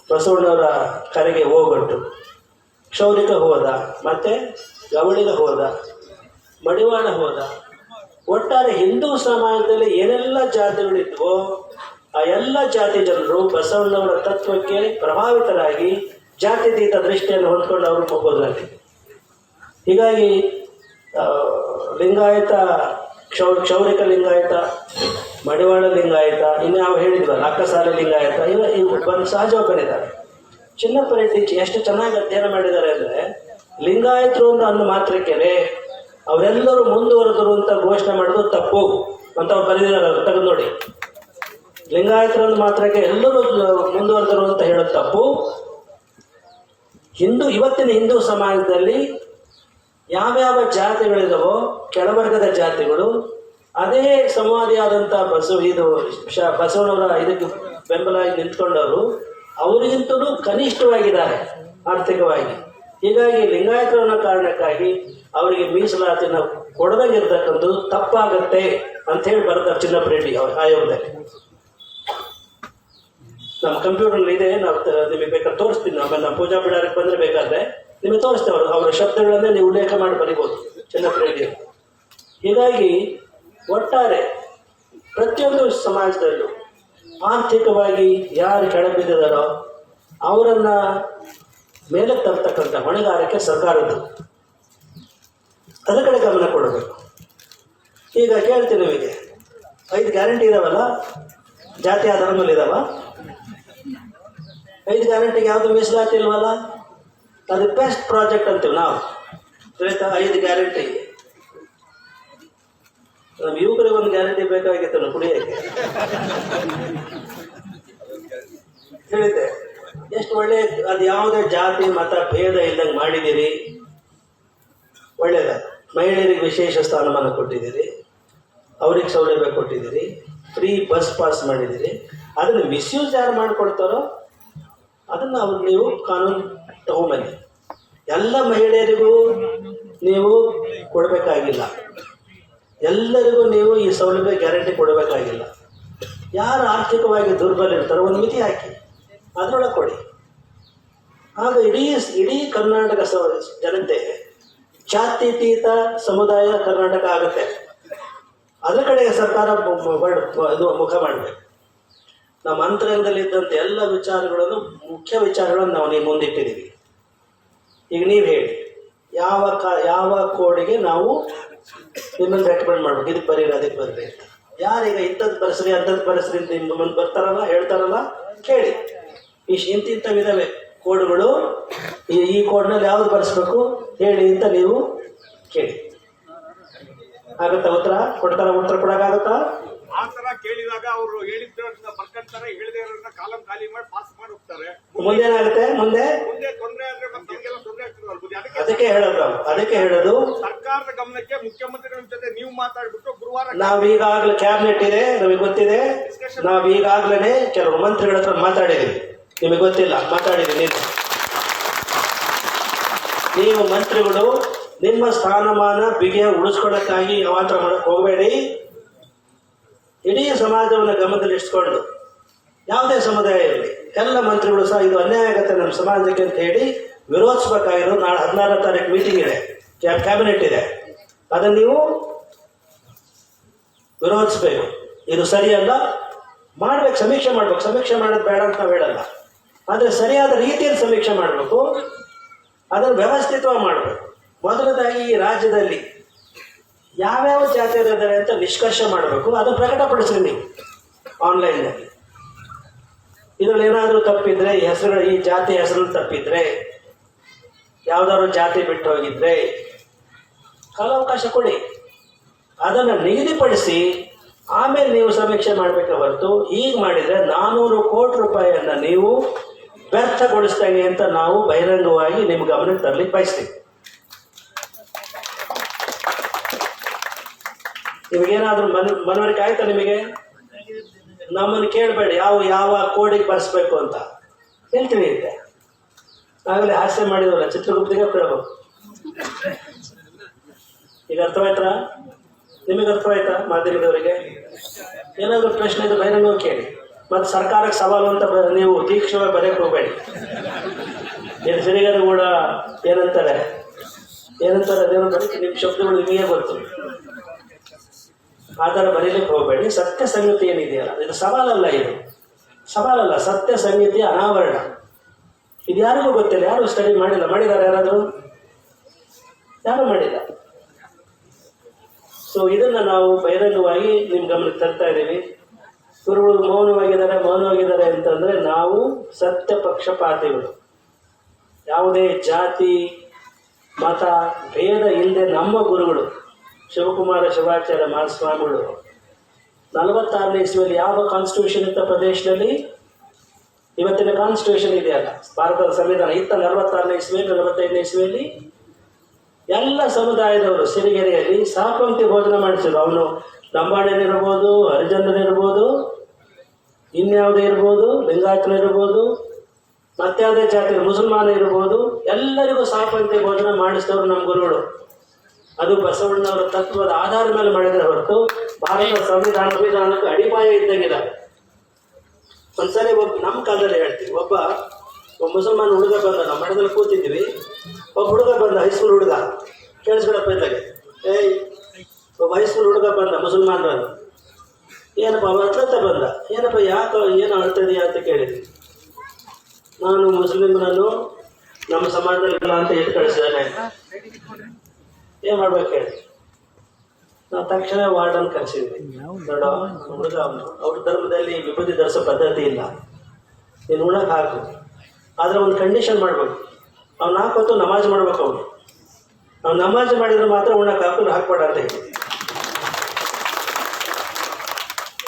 ಬಸವಣ್ಣವರ ಕರೆಗೆ ಹೋಗೊಟ್ಟು. ಕ್ಷೌರಿಕ ಹೋದ, ಮತ್ತೆ ಗವಳಿಗ ಹೋದ, ಮಡಿವಾಳ ಹೋದ. ಒಟ್ಟಾರೆ ಹಿಂದೂ ಸಮಾಜದಲ್ಲಿ ಏನೆಲ್ಲ ಜಾತಿಗಳಿದ್ವೋ ಆ ಎಲ್ಲ ಜಾತಿ ಜನರು ಬಸವಣ್ಣವರ ತತ್ವಕ್ಕೆ ಪ್ರಭಾವಿತರಾಗಿ ಜಾತ್ಯತೀತ ದೃಷ್ಟಿಯನ್ನು ಹೊಂದ್ಕೊಂಡು ಅವರು ಹೋಗೋದ್ರಲ್ಲಿ. ಹೀಗಾಗಿ ಲಿಂಗಾಯತ, ಕ್ಷೌರಿಕ ಲಿಂಗಾಯತ, ಮಡಿವಾಳ ಲಿಂಗಾಯತ, ಇನ್ಯಾವ ಹೇಳಿದ್ವಲ್ಲ ಅಕ್ಕಸಾಲ ಲಿಂಗಾಯತ, ಇವು ಬಂದು ಸಹಜವಾಗಿ ಬಂದಿದ್ದಾರೆ. ಚೆನ್ನಪ್ಪರೆಡ್ಡಿ ಎಷ್ಟು ಚೆನ್ನಾಗಿ ಅಧ್ಯಯನ ಮಾಡಿದ್ದಾರೆ ಅಂದರೆ, ಲಿಂಗಾಯತರು ಅನ್ನೋ ಮಾತ್ರಕ್ಕೆ ಅವರೆಲ್ಲರೂ ಮುಂದುವರೆದರು ಅಂತ ಘೋಷಣೆ ಮಾಡೋದು ತಪ್ಪು ಅಂತ ಅವ್ರು ಬರೆದಿದ್ದಾರೆ. ಅವ್ರು ತೆಗೆದು ನೋಡಿ. ಲಿಂಗಾಯತರನ್ನು ಮಾತ್ರಕ್ಕೆ ಎಲ್ಲರೂ ಮುಂದುವರೆದರು ಅಂತ ಹೇಳೋದು ತಪ್ಪು. ಇವತ್ತಿನ ಹಿಂದೂ ಸಮಾಜದಲ್ಲಿ ಯಾವ್ಯಾವ ಜಾತಿಗಳಿದಾವೋ, ಕೆಳವರ್ಗದ ಜಾತಿಗಳು, ಅದೇ ಸಂವಾದಿಯಾದಂಥ ಬಸವಣ್ಣವರ ಇದಕ್ಕೆ ಬೆಂಬಲವಾಗಿ ನಿಂತ್ಕೊಂಡವರು ಅವರಿಗಿಂತಲೂ ಕನಿಷ್ಠವಾಗಿದ್ದಾರೆ ಆರ್ಥಿಕವಾಗಿ. ಹೀಗಾಗಿ ಲಿಂಗಾಯತರು ಅನ್ನೋ ಕಾರಣಕ್ಕಾಗಿ ಅವರಿಗೆ ಮೀಸಲಾತಿನ ಕೊಡದಂಗಿರ್ತಕ್ಕಂಥದ್ದು ತಪ್ಪಾಗತ್ತೆ ಅಂತ ಹೇಳಿ ಬರ್ತಾರೆ ಚೆನ್ನಪ್ಪರೆಡ್ಡಿ ಆಯೋಗದಲ್ಲಿ. ನಮ್ಮ ಕಂಪ್ಯೂಟರ್ ಇದೆ, ನಾವು ನಿಮಗೆ ಬೇಕಾದ್ರೆ ತೋರಿಸ್ತೀನಿ. ಆಮೇಲೆ ನಾವು ಪೂಜಾ ಬಿಡಾರಕ್ಕೆ ಬಂದರೆ ಬೇಕಾದ್ರೆ ನಿಮಗೆ ತೋರಿಸ್ತೇವೆ. ಅವರ ಶಬ್ದಗಳನ್ನೇ ನೀವು ಉಲ್ಲೇಖ ಮಾಡಿ ಬರೀಬೋದು ಚೆನ್ನಪ್ಪರೆಡ್ಡಿ. ಹೀಗಾಗಿ ಒಟ್ಟಾರೆ ಪ್ರತಿಯೊಂದು ಸಮಾಜದಲ್ಲೂ ಆರ್ಥಿಕವಾಗಿ ಯಾರು ಕೆಳಬಿದ್ದಾರೋ ಅವರನ್ನ ಮೇಲೆ ತರ್ತಕ್ಕಂಥ ಹೊಣೆಗಾರಿಕೆ ಸರ್ಕಾರದ್ದು. ಅದರ ಕಡೆ ಗಮನ ಕೊಡಬೇಕು. ಈಗ ಕೇಳ್ತೀನಿ ನಿಮಗೆ, 5 ಗ್ಯಾರಂಟಿ ಇದಾವಲ್ಲ, ಜಾತಿ ಆಧಾರದ ಮೇಲೆ ಇದಾವ? 5 ಗ್ಯಾರಂಟಿಗೆ ಯಾವುದು ಮೀಸಲಾತಿ ಇಲ್ವಲ್ಲ? ಅದು ಬೆಸ್ಟ್ ಪ್ರಾಜೆಕ್ಟ್ ಅಂತೀವಿ ನಾವು. 5 ಗ್ಯಾರಂಟಿ. ನಮ್ಮ ಯುವಕರಿಗೆ ಒಂದು ಗ್ಯಾರಂಟಿ ಬೇಕಾಗಿತ್ತು ಕುಡಿಯೋಕ್ಕೆ. ಹೇಳಿದ್ದೆ ಎಷ್ಟು ಒಳ್ಳೆ, ಅದು ಯಾವುದೇ ಜಾತಿ ಮತ ಭೇದ ಇಲ್ಲದಂಗೆ ಮಾಡಿದ್ದೀರಿ, ಒಳ್ಳೇದ. ಮಹಿಳೆಯರಿಗೆ ವಿಶೇಷ ಸ್ಥಾನಮಾನ ಕೊಟ್ಟಿದ್ದೀರಿ, ಅವ್ರಿಗೆ ಸೌಲಭ್ಯ ಕೊಟ್ಟಿದ್ದೀರಿ, ಫ್ರೀ ಬಸ್ ಪಾಸ್ ಮಾಡಿದ್ದೀರಿ. ಅದನ್ನು ಮಿಸ್ಯೂಸ್ ಯಾರು ಮಾಡಿಕೊಡ್ತಾರೋ ಅದನ್ನು ಅವ್ರು ನೀವು ಕಾನೂನು ತಗೊಂಬನ್ನಿ. ಎಲ್ಲ ಮಹಿಳೆಯರಿಗೂ ನೀವು ಕೊಡಬೇಕಾಗಿಲ್ಲ, ಎಲ್ಲರಿಗೂ ನೀವು ಈ ಸೌಲಭ್ಯ ಗ್ಯಾರಂಟಿ ಕೊಡಬೇಕಾಗಿಲ್ಲ. ಯಾರು ಆರ್ಥಿಕವಾಗಿ ದುರ್ಬಲ ಇರ್ತಾರೋ ಒಂದು ಮಿತಿ ಹಾಕಿ ಅದರೊಳಗೆ ಕೊಡಿ. ಆಗ ಇಡೀ ಕರ್ನಾಟಕ ಜನತೆ ಜಾತ್ಯತೀತ ಸಮುದಾಯ ಕರ್ನಾಟಕ ಆಗುತ್ತೆ. ಅದರ ಕಡೆಗೆ ಸರ್ಕಾರ ಮುಖ ಮಾಡಬೇಕು. ನಮ್ಮ ಅಂತರಂಗದಲ್ಲಿದ್ದಂಥ ಎಲ್ಲ ವಿಚಾರಗಳನ್ನು, ಮುಖ್ಯ ವಿಚಾರಗಳನ್ನು ನಾವು ನೀವು ಮುಂದಿಟ್ಟಿದ್ದೀವಿ. ಈಗ ನೀವು ಹೇಳಿ, ಯಾವ ಕೋಡಿಗೆ ನಾವು ನಿಮ್ಮನ್ನು ರೆಕಮೆಂಡ್ ಮಾಡ್ಬೇಕು, ಇದಕ್ಕೆ ಬರೀರಿ ಅದಕ್ಕೆ ಬರ್ರಿ ಅಂತ. ಯಾರೀಗ ಇಂಥದ್ದು ಬರೆಸ್ರಿ ಅಂಥದ್ದು ಬರೆಸ್ರಿ ಅಂತ ನಿಮ್ಮ ಮುಂದೆ ಬರ್ತಾರಲ್ಲ, ಹೇಳ್ತಾರಲ್ಲ, ಕೇಳಿ. ಇಂಥವಿದಾವೆ ಕೋಡ್ಗಳು, ಈ ಕೋಡ್ನಲ್ಲಿ ಯಾವ್ದು ಬರೆಸ್ಬೇಕು ಹೇಳಿ ಅಂತ ನೀವು ಕೇಳಿ. ಆಗತ್ತಾ? ಉತ್ತರ ಕೊಡ್ತಾರ? ಉತ್ತರ ಕೊಡೋಕ್ಕಾಗತ್ತಾ? ಆ ತರ ಕೇಳಿದಾಗ ಅವರು ಹೇಳಿದ್ದನ್ನ ಬರ್ಕೊಂತಾರೆ, ಹೇಳಿದ ಕಾಲಂ ಖಾಲಿ ಮಾಡಿ ಪಾಸ್ ಮಾಡಿ ಹೋಗ್ತಾರೆ. ಮುಂದೇನಾಗುತ್ತೆ? ಮುಂದೆ ತೊಂದರೆ ಆದ್ರೆ ನಮಗೆಲ್ಲ ತೊಂದರೆ ಆಗ್ತದೆ. ಅದಕ್ಕೆ ಹೇಳೋದು ಸರ್ಕಾರದ ಗಮನಕ್ಕೆ ಮುಖ್ಯಮಂತ್ರಿಗಳ ಜೊತೆ ನೀವು ಮಾತಾಡ್ಬಿಟ್ಟು ಗುರುವಾರ ನಾವೀಗಾಗಲೇ ಕ್ಯಾಬಿನೆಟ್ ಇದೆ, ನಮಗೆ ಗೊತ್ತಿದೆ, ನಾವೀಗಾಗಲೇ ಕೆಲವು ಮಂತ್ರಿಗಳ ಹತ್ರ ಮಾತಾಡಿದ್ದೀವಿ. ನಿಮಗೆ ಗೊತ್ತಿಲ್ಲ, ಮಾತಾಡಿದ್ದೀನಿ. ನೀವು ಮಂತ್ರಿಗಳು ನಿಮ್ಮ ಸ್ಥಾನಮಾನ ಬಿಗಿಯ ಉಳಿಸ್ಕೊಳ್ಳೋಕ್ಕಾಗಿ ಅವಾಂತರ ಮಾಡಕ್ಕೆ ಹೋಗಬೇಡಿ. ಇಡೀ ಸಮಾಜವನ್ನು ಗಮನದಲ್ಲಿರಿಸ್ಕೊಂಡು, ಯಾವುದೇ ಸಮುದಾಯ ಇರಲಿ, ಎಲ್ಲ ಮಂತ್ರಿಗಳು ಸಹ ಇದು ಅನ್ಯಾಯ ಆಗುತ್ತೆ ನಮ್ಮ ಸಮಾಜಕ್ಕೆ ಅಂತ ಹೇಳಿ ವಿರೋಧಿಸ್ಬೇಕಾಗಿರೋ. ನಾಳೆ 16ನೇ ತಾರೀಕು ಮೀಟಿಂಗ್ ಇದೆ, ಕ್ಯಾಬಿನೆಟ್ ಇದೆ, ಅದನ್ನು ನೀವು ವಿರೋಧಿಸ್ಬೇಕು. ಇದು ಸರಿಯಲ್ಲ, ಮಾಡ್ಬೇಕು, ಸಮೀಕ್ಷೆ ಮಾಡ್ಬೇಕು. ಸಮೀಕ್ಷೆ ಮಾಡೋದು ಬೇಡ ಅಂತ ನಾವು ಹೇಳಲ್ಲ, ಆದರೆ ಸರಿಯಾದ ರೀತಿಯಲ್ಲಿ ಸಮೀಕ್ಷೆ ಮಾಡಬೇಕು, ಅದನ್ನು ವ್ಯವಸ್ಥಿತವಾಗಿ ಮಾಡಬೇಕು. ಮೊದಲದಾಗಿ ಈ ರಾಜ್ಯದಲ್ಲಿ ಯಾವ್ಯಾವ ಜಾತಿಯರು ಇದ್ದಾರೆ ಅಂತ ನಿಷ್ಕರ್ಷ ಮಾಡಬೇಕು. ಅದನ್ನು ಪ್ರಕಟಪಡಿಸ್ರಿ ನೀವು ಆನ್ಲೈನ್ನಲ್ಲಿ. ಇದರಲ್ಲಿ ಏನಾದರೂ ತಪ್ಪಿದ್ರೆ, ಈ ಜಾತಿ ಹೆಸರು ತಪ್ಪಿದ್ರೆ, ಯಾವ್ದಾದ್ರು ಜಾತಿ ಬಿಟ್ಟು ಹೋಗಿದ್ರೆ ಕಾಲಾವಕಾಶ ಕೊಡಿ, ಅದನ್ನು ನಿಗದಿಪಡಿಸಿ ಆಮೇಲೆ ನೀವು ಸಮೀಕ್ಷೆ ಮಾಡಬೇಕೆ ಹೊರತು ಈಗ ಮಾಡಿದರೆ 400 ಕೋಟಿ ರೂಪಾಯಿಯನ್ನು ನೀವು ವ್ಯರ್ಥಗೊಳಿಸ್ದಂಗೆ ಅಂತ ನಾವು ಬಹಿರಂಗವಾಗಿ ನಿಮ್ಮ ಗಮನಕ್ಕೆ ತರಲಿಕ್ಕೆ ಬಯಸ್ತೀವಿ. ನಿಮಗೇನಾದ್ರೂ ಮನವರಿಕೆ ಆಯ್ತಾ? ನಿಮಗೆ ನಮ್ಮನ್ನು ಕೇಳಬೇಡಿ ಯಾವ ಕೋಡಿಗೆ ಬರ್ಸ್ಬೇಕು ಅಂತ ಹೇಳ್ತೀವಿ. ಇದೆ ಆಗಲೇ ಹಾಸ್ಯ ಮಾಡಿದ್ವಲ್ಲ, ಚಿತ್ರಗುಪ್ತಿಗೆ ಕೇಳಬೇಕು. ಈಗ ಅರ್ಥವಾಯ್ತಾ? ನಿಮಗೆ ಅರ್ಥವಾಯ್ತಾ? ಮಾಧ್ಯಮದವರಿಗೆ ಏನಾದರೂ ಪ್ರಶ್ನೆ ಇದ್ರೆ ಬಹಿರಂಗವಾಗಿ ಕೇಳಿ. ಮತ್ತು ಸರ್ಕಾರಕ್ಕೆ ಸವಾಲು ಅಂತ ನೀವು ತೀಕ್ಷ್ಣವಾಗಿ ಬರೆಯಕ್ಕೆ ಹೋಗಬೇಡಿ. ಏನು ಸಿರಿಗರು ಕೂಡ ಏನಂತಾರೆ ಅದೇನೋ ಬರೀ ನಿಮ್ಮ ಶಬ್ದಗಳು ನಿಮಗೆ ಗೊತ್ತು. ಆ ಥರ ಬರೀಲಿಕ್ಕೆ ಹೋಗಬೇಡಿ. ಸತ್ಯ ಸಂಗತಿ ಏನಿದೆಯಲ್ಲ, ಇದು ಸವಾಲಲ್ಲ, ಇದು ಸವಾಲಲ್ಲ, ಸತ್ಯ ಸಂಗತಿಯ ಅನಾವರಣ. ಇದು ಯಾರಿಗೂ ಗೊತ್ತಿಲ್ಲ, ಯಾರು ಸ್ಟಡಿ ಮಾಡಿಲ್ಲ. ಮಾಡಿದ್ದಾರೆ ಯಾರಾದರೂ? ಯಾರು ಮಾಡಿಲ್ಲ. ಸೊ ಇದನ್ನು ನಾವು ಬಹಿರಂಗವಾಗಿ ನಿಮ್ಮ ಗಮನಕ್ಕೆ ತರ್ತಾ ಇದ್ದೀವಿ. ಗುರುಗಳು ಮೌನವಾಗಿದ್ದಾರೆ ಅಂತಂದರೆ ನಾವು ಸತ್ಯ ಪಕ್ಷಪಾತಿಗಳು. ಯಾವುದೇ ಜಾತಿ ಮತ ಭೇದ ಇಲ್ಲದೆ ನಮ್ಮ ಗುರುಗಳು ಶಿವಕುಮಾರ ಶಿವಾಚಾರ್ಯ ಮಹಾಸ್ವಾಮಿಗಳು 46ನೇ ಇಸ್ವಿಯಲ್ಲಿ ಯಾವ ಕಾನ್ಸ್ಟಿಟ್ಯೂಷನ್ ಇತ್ತ ಪ್ರದೇಶದಲ್ಲಿ? ಇವತ್ತಿನ ಕಾನ್ಸ್ಟಿಟ್ಯೂಷನ್ ಇದೆಯಲ್ಲ, ಭಾರತದ ಸಂವಿಧಾನ ಇತ್ತ 46ನೇ ಇಸ್ವಿಯಲ್ಲಿ, 45ನೇ ಇಸ್ವಿಯಲ್ಲಿ ಎಲ್ಲ ಸಮುದಾಯದವರು ಸಿರಿಗೆರೆಯಲ್ಲಿ ಸಹಪಂಕ್ತಿ ಭೋಜನ ಮಾಡಿಸಿದ್ರು. ಅವನು ಲಂಬಾಣಿಯರಿರ್ಬೋದು, ಹರಿಜನರಿರ್ಬೋದು, ಇನ್ಯಾವುದೇ ಇರ್ಬೋದು, ಲಿಂಗಾಯತನಿರ್ಬೋದು, ಮತ್ಯಾವುದೇ ಜಾತಿ ಮುಸಲ್ಮಾನ ಇರ್ಬೋದು, ಎಲ್ಲರಿಗೂ ಸಹಪಂಕ್ತಿ ಭೋಜನ ಮಾಡಿಸಿದವರು ನಮ್ಮ ಗುರುಗಳು. ಅದು ಬಸವಣ್ಣವರ ತತ್ವದ ಆಧಾರದ ಮೇಲೆ ಮಾಡಿದರೆ ಹೊರತು ಭಾರತದ ಸಂವಿಧಾನಕ್ಕೆ ಅಡಿಪಾಯ ಇದ್ದಂಗಿದ್ದಾರೆ. ಒಂದ್ಸರಿ ನಮ್ಮ ಕಾಲದಲ್ಲಿ ಹೇಳ್ತೀವಿ, ಒಬ್ಬ ಮುಸಲ್ಮಾನ ಹುಡುಗ ಬಂದ, ನಮ್ಮ ಮಠದಲ್ಲಿ ಕೂತಿದ್ವಿ, ಒಬ್ಬ ಹುಡುಗ ಬಂದ, ಹೈಸ್ಕೂಲ್ ಹುಡುಗ, ಕೇಳಿಸ್ಕೊಳಪ್ಪ ಇದ್ದಾಗೆ, ಒಬ್ಬ ಹೈಸ್ಕೂಲ್ ಹುಡುಗ ಬಂದ ಮುಸಲ್ಮಾನರು. ಏನಪ್ಪ ಅವ ಹತ್ರ ಬಂದ, ಏನಪ್ಪ ಏನು ಅಳ್ತಿದೀಯ ಅಂತ ಕೇಳಿದ್ವಿ. ನಾನು ಮುಸ್ಲಿಮ್ರನ್ನು ನಮ್ಮ ಸಮಾಜದಲ್ಲಿ ಇಲ್ಲ ಅಂತ ಎದ್ದು ಕಳಿಸಿದ್ದಾನೆ, ಏನು ಮಾಡ್ಬೇಕು ಹೇಳಿ. ನಾವು ತಕ್ಷಣ ವಾರ್ಡನ್ ಕರೆಸಿದ್ವಿ. ನೋಡ ಹುಡುಗ ಅವ್ರ ಧರ್ಮದಲ್ಲಿ ವಿಭೂತಿ ಧರಿಸೋ ಪದ್ಧತಿ ಇಲ್ಲ, ನೀನು ಉಣಕ್ಕೆ ಹಾಕು, ಆದರೆ ಒಂದು ಕಂಡೀಷನ್ ಮಾಡ್ಬೇಕು, ಅವ್ನು ಹಾಕೊತ್ತು ನಮಾಜ್ ಮಾಡ್ಬೇಕು. ಅವ್ನು ನಮಾಜ್ ಮಾಡಿದ್ರೆ ಮಾತ್ರ ಉಣ್ಣಕ್ಕೆ ಹಾಕೊಂಡು ಹಾಕ್ಬೇಡ ಅಂತ ಹೇಳಿ.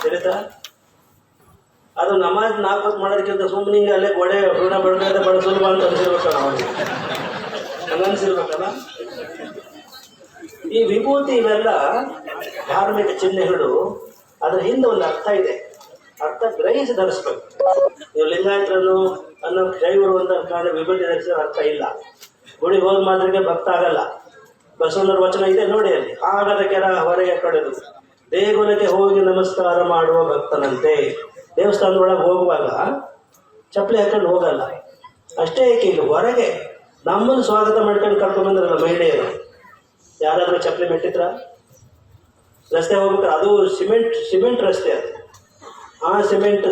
ತಿಳಿತಾ? ಅದು ನಮಾಜ್ ನಾಲ್ಕು ಮಾಡೋದಕ್ಕಿಂತ ಸುಮ್ಮನೆ ಹಿಂಗೆ ಅಲ್ಲೇ ಗೋಡೆ ಋಣ ಬಡದ ಬಡ ಸುಲಭ ಅಂತ ಅನ್ಸಿರ್ಬೇಕಲ್ಲ, ಅವನಿಗೆ ಹಂಗನ್ಸಿರ್ಬೇಕಲ್ಲ. ಈ ವಿಭೂತಿ ಇವೆಲ್ಲ ಧಾರ್ಮಿಕ ಚಿಹ್ನೆಗಳು, ಅದ್ರ ಹಿಂದೆ ಒಂದು ಅರ್ಥ ಇದೆ, ಅರ್ಥ ಗ್ರಹಿಸಿ ಧರಿಸ್ಬೇಕು. ನೀವು ಲಿಂಗಾಯತರನ್ನು ಅನ್ನೋ ಶೈವರು ಅಂತ ಕಾರಣ ವಿಭೂತಿ ಧರಿಸೋ ಅರ್ಥ ಇಲ್ಲ. ಗುಡಿಗೆ ಹೋದ ಮಾತ್ರಕ್ಕೆ ಭಕ್ತ ಆಗಲ್ಲ. ಬಸವಣ್ಣರ ವಚನ ಇದೆ ನೋಡಿ, ಅಲ್ಲಿ ಆಗದ ಕೆರ ಹೊರಗೆ ಕಡೆದು ದೇಗುಲಕ್ಕೆ ಹೋಗಿ ನಮಸ್ಕಾರ ಮಾಡುವ ಭಕ್ತನಂತೆ. ದೇವಸ್ಥಾನದೊಳಗೆ ಹೋಗುವಾಗ ಚಪ್ಪಲಿ ಹಾಕೊಂಡು ಹೋಗಲ್ಲ. ಅಷ್ಟೇ ಏಕೆ, ಇಲ್ಲಿ ಹೊರಗೆ ನಮ್ಮನ್ನು ಸ್ವಾಗತ ಮಾಡ್ಕೊಂಡು ಕರ್ಕೊಂಡು ಬಂದ್ರಲ್ಲ ಮಹಿಳೆಯರು, ಯಾರಾದರೂ ಚಪ್ಪಲಿ ಮೆಟ್ಟಿದ್ರ? ರಸ್ತೆ ಹೋಗ್ಬೇಕಾದ್ರೆ ಅದು ಸಿಮೆಂಟ್ ರಸ್ತೆ, ಅದು ಆ ಸಿಮೆಂಟ್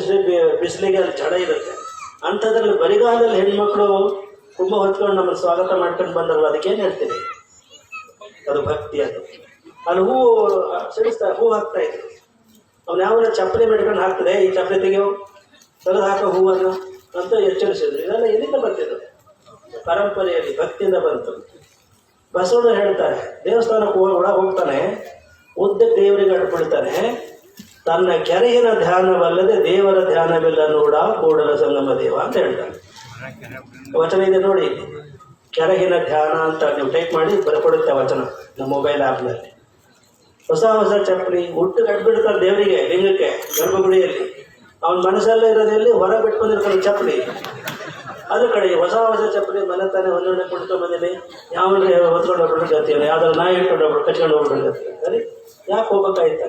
ಬಿಸಿಲಿಗೆ ಅಲ್ಲಿ ಜಡ ಇರುತ್ತೆ. ಅಂಥದ್ರಲ್ಲಿ ಬರಿಗಾಲದಲ್ಲಿ ಹೆಣ್ಮಕ್ಳು ತುಂಬ ಹೊತ್ಕೊಂಡು ನಮ್ಮನ್ನು ಸ್ವಾಗತ ಮಾಡ್ಕೊಂಡು ಬಂದ್ರಲ್ಲ, ಅದಕ್ಕೇನು ಹೇಳ್ತೀವಿ? ಅದು ಭಕ್ತಿ. ಅದು ಅಲ್ಲಿ ಹೂವು ಹಾಕ್ತಾ ಇದ್ರು. ಅವ್ನು ಯಾವನ್ನ ಚಪ್ಪಲಿ ಬಿಡ್ಕೊಂಡು ಹಾಕ್ತದೆ, ಈ ಚಪ್ಪಲಿ ತೆಗೆಯೋ ತೆಗೆದು ಹಾಕೋ ಹೂವನ್ನು ಅಂತ ಎಚ್ಚರಿಸಿದ್ರು. ಇದೆಲ್ಲ ಎಲ್ಲಿಂದ ಬರ್ತಿದ್ರು? ಪರಂಪರೆಯಲ್ಲಿ ಭಕ್ತಿಯಿಂದ ಬಂತು. ಬಸವಣ್ಣ ಹೇಳ್ತಾರೆ, ದೇವಸ್ಥಾನಕ್ಕೆ ಒಳಗೆ ಹೋಗ್ತಾನೆ, ಉದ್ದ ದೇವರಿಗೆ ಅಡ್ಬಿಡ್ತಾನೆ, ತನ್ನ ಕೆರೆಯಿನ ಧ್ಯಾನವಲ್ಲದೆ ದೇವರ ಧ್ಯಾನವಿಲ್ಲ ನೋಡ ಕೂಡಲ ಸಂಗಮ ದೇವ ಅಂತ ಹೇಳ್ತಾನೆ. ವಚನ ಇದೆ ನೋಡಿ, ಕೆರೆಹಿನ ಧ್ಯಾನ ಅಂತ ನೀವು ಟೈಪ್ ಮಾಡಿ ಬರ್ಕೊಡುತ್ತೆ ವಚನ ನಮ್ಮ ಮೊಬೈಲ್ ಆ್ಯಪ್ನಲ್ಲಿ. ಹೊಸ ಚಪ್ಪಲಿ ಉಟ್ಟು ಕಟ್ಬಿಡ್ತಾರೆ ದೇವರಿಗೆ, ಲಿಂಗಕ್ಕೆ, ಗರ್ಭಗುಡಿಯಲ್ಲಿ. ಅವನ ಮನಸ್ಸಲ್ಲೇ ಇರೋದಲ್ಲಿ ಹೊರ ಬಿಟ್ಕೊಂಡಿರ್ತಾನೆ ಚಪ್ಪಲಿ. ಅದ್ರ ಕಡೆ ಹೊಸ ಚಪ್ಪಲಿ ಮನೆ ತಾನೇ ಹೊಂದಣೆ ಕೊಡ್ಕೊಂಡು ಬಂದಿನಿ, ಯಾವನ್ರಿ ಹೊತ್ಕೊಂಡು ಹೋಗ್ಬಿಟ್ಟು ಗತಿಯಲ್ಲ, ಯಾವ್ದಾದ್ರು ನಾಯಿ ಇಟ್ಕೊಂಡು ಹೋಗ್ಬಿಟ್ಟು ಕಚ್ಕೊಂಡು ಹೋಗ್ಬಿಟ್ಟು ಗತಿ. ಸರಿ, ಯಾಕೆ ಹೋಗ್ಬೇಕಾಯ್ತು?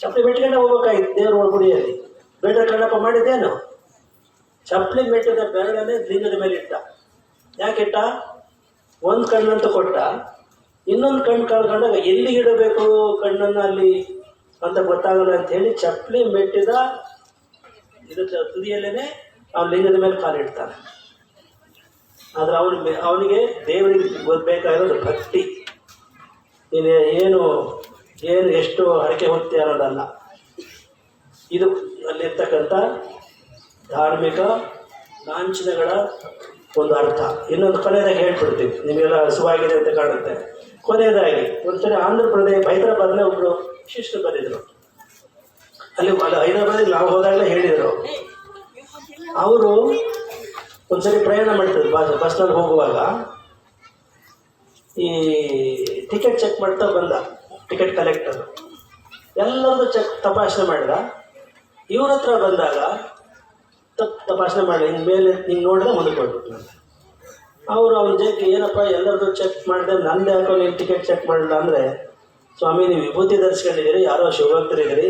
ಚಪ್ಪಲಿ ಬಿಟ್ಕೊಂಡೆ ಹೋಗ್ಬೇಕಾಯ್ತು ದೇವ್ರ ಗುಡಿಯಲ್ಲಿ. ಬೇಡ ಕಣ್ಣಪ್ಪ ಮಾಡಿದ್ದೇನು? ಚಪ್ಪಲಿ ಮೆಟ್ಟಿದ ಬೆರಳನ್ನೇ ಲಿಂಗದ ಮೇಲೆ ಇಟ್ಟ. ಯಾಕಿಟ್ಟ? ಒಂದು ಕಣ್ಣಂತ ಕೊಟ್ಟ, ಇನ್ನೊಂದು ಕಣ್ಣು ಕಳ್ಕೊಂಡಾಗ ಎಲ್ಲಿಗಿಡಬೇಕು ಕಣ್ಣನ್ನು ಅಲ್ಲಿ ಅಂತ ಗೊತ್ತಾಗಲ್ಲ ಅಂತ ಹೇಳಿ ಚಪ್ಪಲಿ ಮೆಟ್ಟಿದ ಇದಕ್ಕೆ ತುದಿಯಲ್ಲೇನೆ ಅವ್ನ ಲಿಂಗದ ಮೇಲೆ ಕಾಲಿಡ್ತಾನೆ. ಆದ್ರೆ ಅವನಿಗೆ ದೇವರಿಗೆ ಗೊತ್ತಬೇಕಾಗಿರೋದು ಭಕ್ತಿ. ನೀನು ಏನು ಎಷ್ಟು ಹರಕೆ ಹೊತ್ತಿ ಅನ್ನೋದಲ್ಲ. ಇದು ಅಲ್ಲಿರ್ತಕ್ಕಂಥ ಧಾರ್ಮಿಕ ಲಾಂಛನಗಳ ಒಂದು ಅರ್ಥ. ಇನ್ನೊಂದು ಕೊನೆಯದಾಗಿ ಹೇಳ್ಬಿಡ್ತೀವಿ, ನಿಮಗೆಲ್ಲ ಹಸುವಾಗಿದೆ ಅಂತ ಕಾಣುತ್ತೆ. ಕೊನೆಯದಾಗಿ ಒಂದ್ಸರಿ ಆಂಧ್ರ ಪ್ರದೇಶ ಹೈದರಾಬಾದ್ನ ಒಬ್ಬರು ಶಿಷ್ಯರು ಬಂದಿದ್ರು. ಅಲ್ಲಿ ಹೈದರಾಬಾದಿಗೆ ನಾವು ಹೋದಾಗಲೇ ಹೇಳಿದರು. ಅವರು ಒಂದ್ಸರಿ ಪ್ರಯಾಣ ಮಾಡ್ತಿದ್ರು ಬಸ್ನಲ್ಲಿ ಹೋಗುವಾಗ ಈ ಟಿಕೆಟ್ ಚೆಕ್ ಮಾಡ್ತಾ ಬಂದ ಟಿಕೆಟ್ ಕಲೆಕ್ಟರ್. ಎಲ್ಲರದ್ದು ತಪಾಸಣೆ ಮಾಡಿದ. ಇವ್ರ ಹತ್ರ ಬಂದಾಗ ತಪಾಸಣೆ ಮಾಡಿ ಹಿಂಗೆ ಮೇಲೆ ಹಿಂಗೆ ನೋಡಿದ ಮುಂದಕ್ಕೆ ಹೋಗ್ಬಿಟ್ಟು ನಾನು ಅವರು ಅವನ ಜೊತೆ ಏನಪ್ಪ ಎಲ್ಲರದ್ದು ಚೆಕ್ ಮಾಡಿದೆ, ನಂದು ಯಾಕೋ ನೀವು ಟಿಕೆಟ್ ಚೆಕ್ ಮಾಡಲಿಲ್ಲ ಅಂದರೆ, ಸ್ವಾಮಿ ನೀವು ವಿಭೂತಿ ಧರಿಸ್ಕೊಂಡಿದ್ದೀರಿ, ಯಾರೋ ಶಿವಭಕ್ತರಿದ್ದೀರಿ,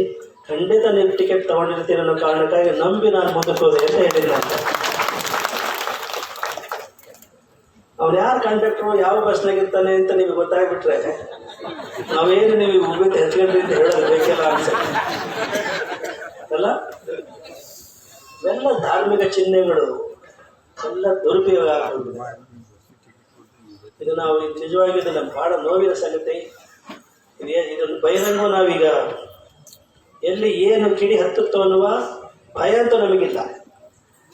ಖಂಡಿತ ನೀವು ಟಿಕೆಟ್ ತೊಗೊಂಡಿರ್ತೀರಿ ಅನ್ನೋ ಕಾರಣಕ್ಕಾಗಿ ನಂಬಿ ನಾನು ಮುಂದಕ್ಕೆ ಹೋದೆ ಅಂತ ಹೇಳಿಲ್ಲ ಅಂತ. ಅವ್ನು ಯಾರು ಕಂಡಕ್ಟ್ರು, ಯಾವ ಬಸ್ನಾಗಿರ್ತಾನೆ ಅಂತ ನಿಮಗೆ ಗೊತ್ತಾಗ್ಬಿಟ್ರೆ ನಾವೇನು ನೀವು ವಿಭೂತಿ ಹೆಚ್ಕೊಂಡ್ರಿ ಅಂತ ಹೇಳೋದು ಬೇಕಿಲ್ಲ ಅನ್ಸುತ್ತೆ ಅಲ್ಲ. ಇವೆಲ್ಲ ಧಾರ್ಮಿಕ ಚಿಹ್ನೆಗಳು ಎಲ್ಲ ದುರುಪಯೋಗ ಆಗ್ತದೆ. ಇದು ನಾವು ನಿಜವಾಗಿ ಇದು ನಮ್ಮ ಬಹಳ ನೋವಿನ ಸಂಗತಿ. ಇದನ್ನು ಬಹಿರಂಗ ನಾವೀಗ ಎಲ್ಲಿ ಏನು ಕಿಡಿ ಹತ್ತುತ್ತೋ ಅನ್ನುವ ಭಯ ಅಂತೂ ನಮಗಿಲ್ಲ.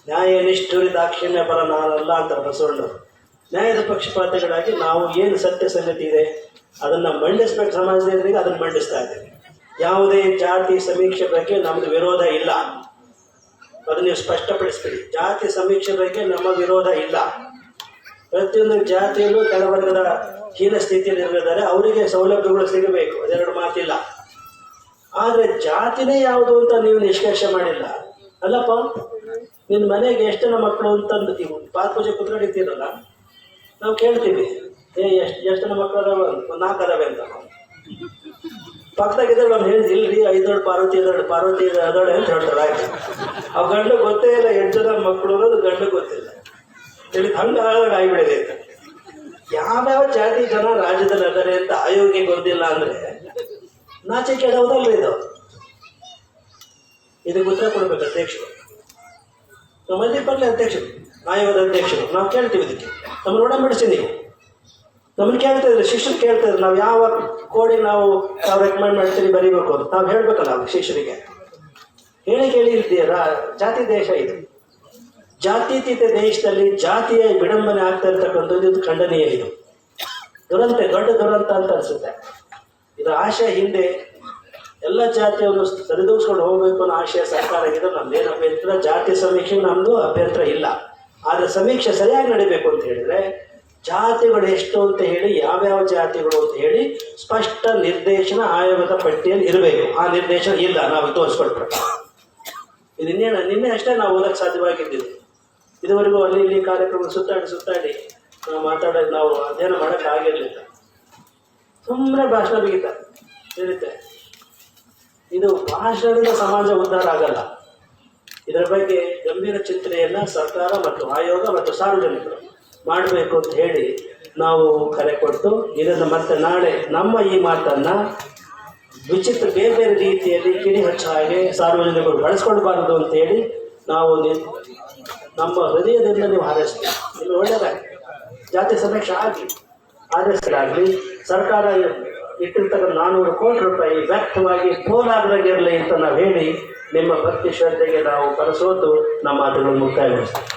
ನ್ಯಾಯ ನಿಷ್ಠುರಿ ದಾಕ್ಷಿಣ್ಯ ಪರ ನಾನಲ್ಲ ಅಂತಾರೆ ಬಸವಣ್ಣವರು. ನ್ಯಾಯದ ಪಕ್ಷಪಾತಗಳಾಗಿ ನಾವು ಏನು ಸತ್ಯ ಸಂಗತಿ ಇದೆ ಅದನ್ನು ಮಂಡಿಸ್ಬೇಕು ಸಮಾಜದಲ್ಲಿ, ಅದನ್ನು ಮಂಡಿಸ್ತಾ ಇದ್ದೇವೆ. ಯಾವುದೇ ಜಾತಿ ಸಮೀಕ್ಷೆ ಬಗ್ಗೆ ನಮ್ಮದು ವಿರೋಧ ಇಲ್ಲ, ಅದನ್ನು ನೀವು ಸ್ಪಷ್ಟಪಡಿಸ್ತೀರಿ. ಜಾತಿ ಸಮೀಕ್ಷೆ ಬಗ್ಗೆ ನಮ್ಮ ವಿರೋಧ ಇಲ್ಲ. ಪ್ರತಿಯೊಂದು ಜಾತಿಯಲ್ಲೂ ಕೆಳವರ್ಗದ ಹೀನ ಸ್ಥಿತಿಯಲ್ಲಿ ಇರಲಿದ್ದಾರೆ, ಅವರಿಗೆ ಸೌಲಭ್ಯಗಳು ಸಿಗಬೇಕು, ಅದೆರಡು ಮಾತಿಲ್ಲ. ಆದರೆ ಜಾತಿನೇ ಯಾವುದು ಅಂತ ನೀವು ನಿಷ್ಕರ್ಷೆ ಮಾಡಿಲ್ಲ. ಅಲ್ಲಪ್ಪ, ನಿನ್ನ ಮನೆಗೆ ಎಷ್ಟು ಜನ ಮಕ್ಕಳು ಅಂತಂದು ನೀವು ಪಾತ್ಪೂಜೆ ಕುತ್ಕೊಂಡಿರ್ತೀರಲ್ಲ, ನಾವು ಕೇಳ್ತೀವಿ, ಎಷ್ಟು ಜನ ಮಕ್ಕಳು ಅದಾವ? 4 ಅದಾವೆ ಅಂತ. ಪಕ್ಕದಾಗಿದ್ದಾಳೆ ಅವ್ನು ಹೇಳಿ, ಇಲ್ರಿ 5 ದೊಡ್ಡ ಪಾರ್ವತಿ ಅದೋಳೆ ಅಂತ ಹೇಳ್ತಾರೆ. ಆಯ್ತು, ಆ ಗಂಡು ಗೊತ್ತೇ ಇಲ್ಲ 8 ಜನ ಮಕ್ಕಳು ಅನ್ನೋದು ಗಂಡು ಗೊತ್ತಿಲ್ಲ ಹೇಳಿ ಹಂಗೆ ಆಗಿಬಿಡಿದೆ ಅಂತ. ಯಾವ್ಯಾವ ಜಾತಿ ಜನ ರಾಜ್ಯದಲ್ಲಿ ಅದಾರೆ ಅಂತ ಆಯೋಗಕ್ಕೆ ಗೊತ್ತಿಲ್ಲ ಅಂದ್ರೆ ನಾಚಿಕೆ ಕೆಡೋದಲ್ರಿ ಇದು. ಇದಕ್ಕೆ ಉತ್ತರ ಕೊಡ್ಬೇಕು ಅಧ್ಯಕ್ಷರು, ನಮ್ಮ ಮಧ್ಯಪಲ್ಲಿ ಅಧ್ಯಕ್ಷರು, ಆಯೋಗದ ಅಧ್ಯಕ್ಷರು. ನಾವು ಕೇಳ್ತೀವಿ ಇದಕ್ಕೆ, ನಮ್ಮನ್ನು ಒಡಂಬಡಿಸಿ ನೀವು ನಮ್ಮನ್ನು ಕೇಳ್ತಾ ಇದ್ರೆ, ಶಿಷ್ಯರು ಕೇಳ್ತಾ ಇದ್ರೆ, ನಾವು ಯಾವ ಕೋಡಿಗೆ ನಾವು ರೆಕಮೆಂಡ್ ಮಾಡ್ತೀವಿ ಬರೀಬೇಕು ಅಂತ ನಾವು ಹೇಳ್ಬೇಕಲ್ಲ ಶಿಷ್ಯರಿಗೆ. ಕೇಳಿ ಇದ್ದೀರಾ, ಜಾತಿ ದೇಶ ಇದು. ಜಾತ್ಯತೀತ ದೇಶದಲ್ಲಿ ಜಾತಿಯ ವಿಡಂಬನೆ ಆಗ್ತಾ ಇರ್ತಕ್ಕಂಥದ್ದು ಇದು ಖಂಡನೀಯ. ಇದು ದುರಂತ, ದೊಡ್ಡ ದುರಂತ ಅಂತ ಅನ್ಸುತ್ತೆ. ಇದರ ಆಶಯ ಹಿಂದೆ ಎಲ್ಲ ಜಾತಿಯನ್ನು ಸರಿದೂಗಿಸ್ಕೊಂಡು ಹೋಗಬೇಕು ಅನ್ನೋ ಆಶಯ ಸರ್ಕಾರ ಆಗಿದೆ. ನಮ್ದೇನು ಅಭ್ಯಂತರ, ಜಾತಿ ಸಮೀಕ್ಷೆಗೆ ನಮ್ಮದು ಅಭ್ಯಂತರ ಇಲ್ಲ. ಆದರೆ ಸಮೀಕ್ಷೆ ಸರಿಯಾಗಿ ನಡಿಬೇಕು ಅಂತ ಹೇಳಿದ್ರೆ ಜಾತಿಗಳು ಎಷ್ಟು ಅಂತ ಹೇಳಿ, ಯಾವ್ಯಾವ ಜಾತಿಗಳು ಅಂತ ಹೇಳಿ ಸ್ಪಷ್ಟ ನಿರ್ದೇಶನ ಆಯೋಗದ ಪಟ್ಟಿಯಲ್ಲಿ ಇರಬೇಕು. ಆ ನಿರ್ದೇಶನ ಇಲ್ಲ, ನಾವು ತೋರಿಸ್ಕೊಟ್ರೆ. ಇದು ನಿನ್ನೆ ಅಷ್ಟೇ ನಾವು ಓದಕ್ಕೆ ಸಾಧ್ಯವಾಗಿದ್ದೀವಿ. ಇದುವರೆಗೂ ಅಲ್ಲಿ ಇಲ್ಲಿ ಕಾರ್ಯಕ್ರಮ ಸುತ್ತಾಡಿ ನಾವು ಮಾತಾಡೋದು, ನಾವು ಅಧ್ಯಯನ ಮಾಡೋಕ್ಕೆ ಆಗಿರಲಿಲ್ಲ. ಸುಮ್ಮನೆ ಭಾಷಣ ಬಿಗಿತ ಹೇಳುತ್ತೆ. ಇದು ಭಾಷಣದಿಂದ ಸಮಾಜ ಉದ್ಧಾರ ಆಗಲ್ಲ. ಇದರ ಬಗ್ಗೆ ಗಂಭೀರ ಚಿಂತನೆಯನ್ನು ಸರ್ಕಾರ ಮತ್ತು ಆಯೋಗ ಮತ್ತು ಸಾರ್ವಜನಿಕರು ಮಾಡಬೇಕು ಅಂತ ಹೇಳಿ ನಾವು ಕರೆ ಕೊಟ್ಟು, ಇದನ್ನು ಮತ್ತೆ ನಾಳೆ ನಮ್ಮ ಈ ಮಾತನ್ನು ವಿಚಿತ್ರ ಬೇರೆ ಬೇರೆ ರೀತಿಯಲ್ಲಿ ಕಿಡಿ ಹಚ್ಚ ಹಾಗೆ ಸಾರ್ವಜನಿಕರು ಬಳಸ್ಕೊಳ್ಬಾರ್ದು ಅಂತೇಳಿ ನಾವು ನಮ್ಮ ಹೃದಯದಿಂದ ನೀವು ಹಾರೈಸ್ತೀವಿ. ನಿಮಗೆ ಒಳ್ಳೆಯದಾಗಿ ಜಾತಿ ಸಮೀಕ್ಷೆ ಆಗಲಿ, ಆದೇಶಗಳಾಗಲಿ, ಸರ್ಕಾರ ಇಟ್ಟಿರ್ತಕ್ಕಂಥ 400 ಕೋಟಿ ರೂಪಾಯಿ ವ್ಯಕ್ತವಾಗಿ ಪೋಲಾಗದಾಗಿರಲಿ ಅಂತ ನಾವು ಹೇಳಿ ನಿಮ್ಮ ಭಕ್ತಿ ಶ್ರದ್ಧೆಗೆ ನಾವು ಕರೆಸೋದು ನಮ್ಮ ಮಾತುಗಳನ್ನು ಮುಕ್ತಾಯಗೊಳಿಸ್ತೀವಿ.